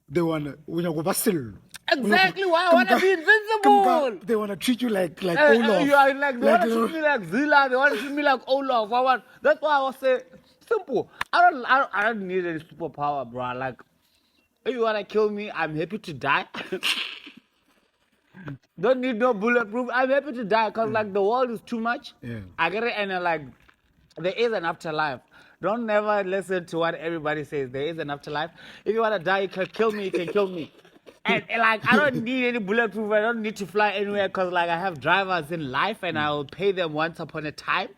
they wanna exactly why I wanna be invincible. They wanna treat you like Olaf. You are like they wanna treat me like Zilla. They wanna treat me like Olaf. That's why I was saying Simple. I don't need any superpower, bro. Like, if you wanna kill me, I'm happy to die. Don't need no bulletproof. I'm happy to die because like the world is too much. Yeah. I get it, and like there is an afterlife. Don't never listen to what everybody says. There is an afterlife. If you wanna die, you can kill me. You can kill me. And like I don't need any bulletproof. I don't need to fly anywhere because like I have drivers in life, and I will pay them once upon a time.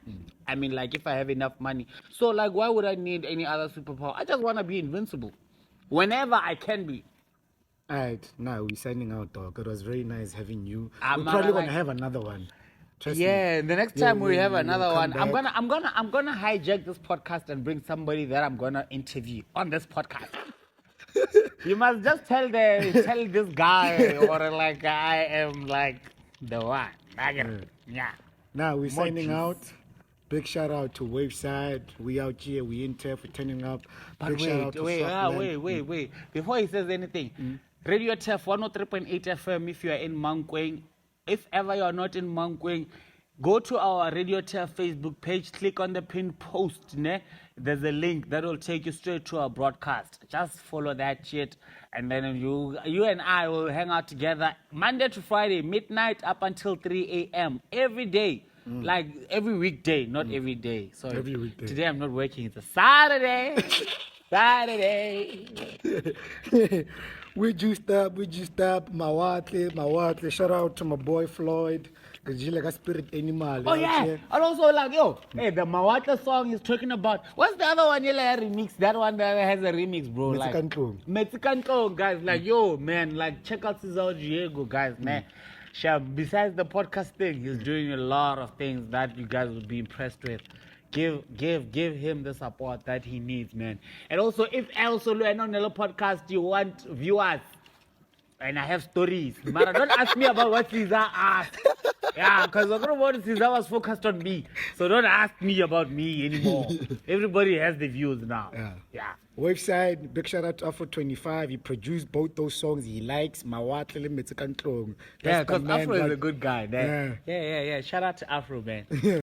I mean, like if I have enough money. So like, why would I need any other superpower? I just wanna be invincible, whenever I can be. All right, now we're signing out, dog. It was very nice having you. I'm We're probably like- gonna have another one. Trust me. Yeah, the next time we have we'll another come one, I'm back. gonna hijack this podcast and bring somebody that I'm gonna interview on this podcast. You must just tell this guy or like I am like the one. Yeah. Now we're signing juice. out. Big shout out to Waveside. We out here. We in there for turning up. But Big shout out to Swartland. wait. Before he says anything, Radio TEF 103.8 FM if you are in Mankweng. If ever you are not in Mankweng, go to our Radio TEF Facebook page, click on the pinned post. Ne? There's a link that will take you straight to our broadcast. Just follow that shit, and then you and I will hang out together Monday to Friday, midnight up until 3 a.m. every day. Like every weekday, not every day. Sorry. Every weekday. Today I'm not working. It's a Saturday. Saturday. We juiced up. Mawatle. Shout out to my boy Floyd. Cause he's like a spirit animal. Oh yeah. And also like hey, the Mawata song is talking about what's the other one? Yeah, remix. That one that has a remix, bro. Mexican Tongue, guys. Like yo, man. Like check out CzAr, guys, man. Sure, besides the podcast thing, he's doing a lot of things that you guys will be impressed with. Give him the support that he needs, man. And also, if I also learn on the podcast, you want viewers, and I have stories. But don't ask me about what CzAr asked. Yeah, because CzAr was focused on me. So don't ask me about me anymore. Everybody has the views now. Yeah. Waveside, big shout out to Afro25. He produced both those songs. He likes Mawatle Mexican Tongue. Yeah, because Afro is a good guy. Yeah. Yeah. Shout out to Afro, man.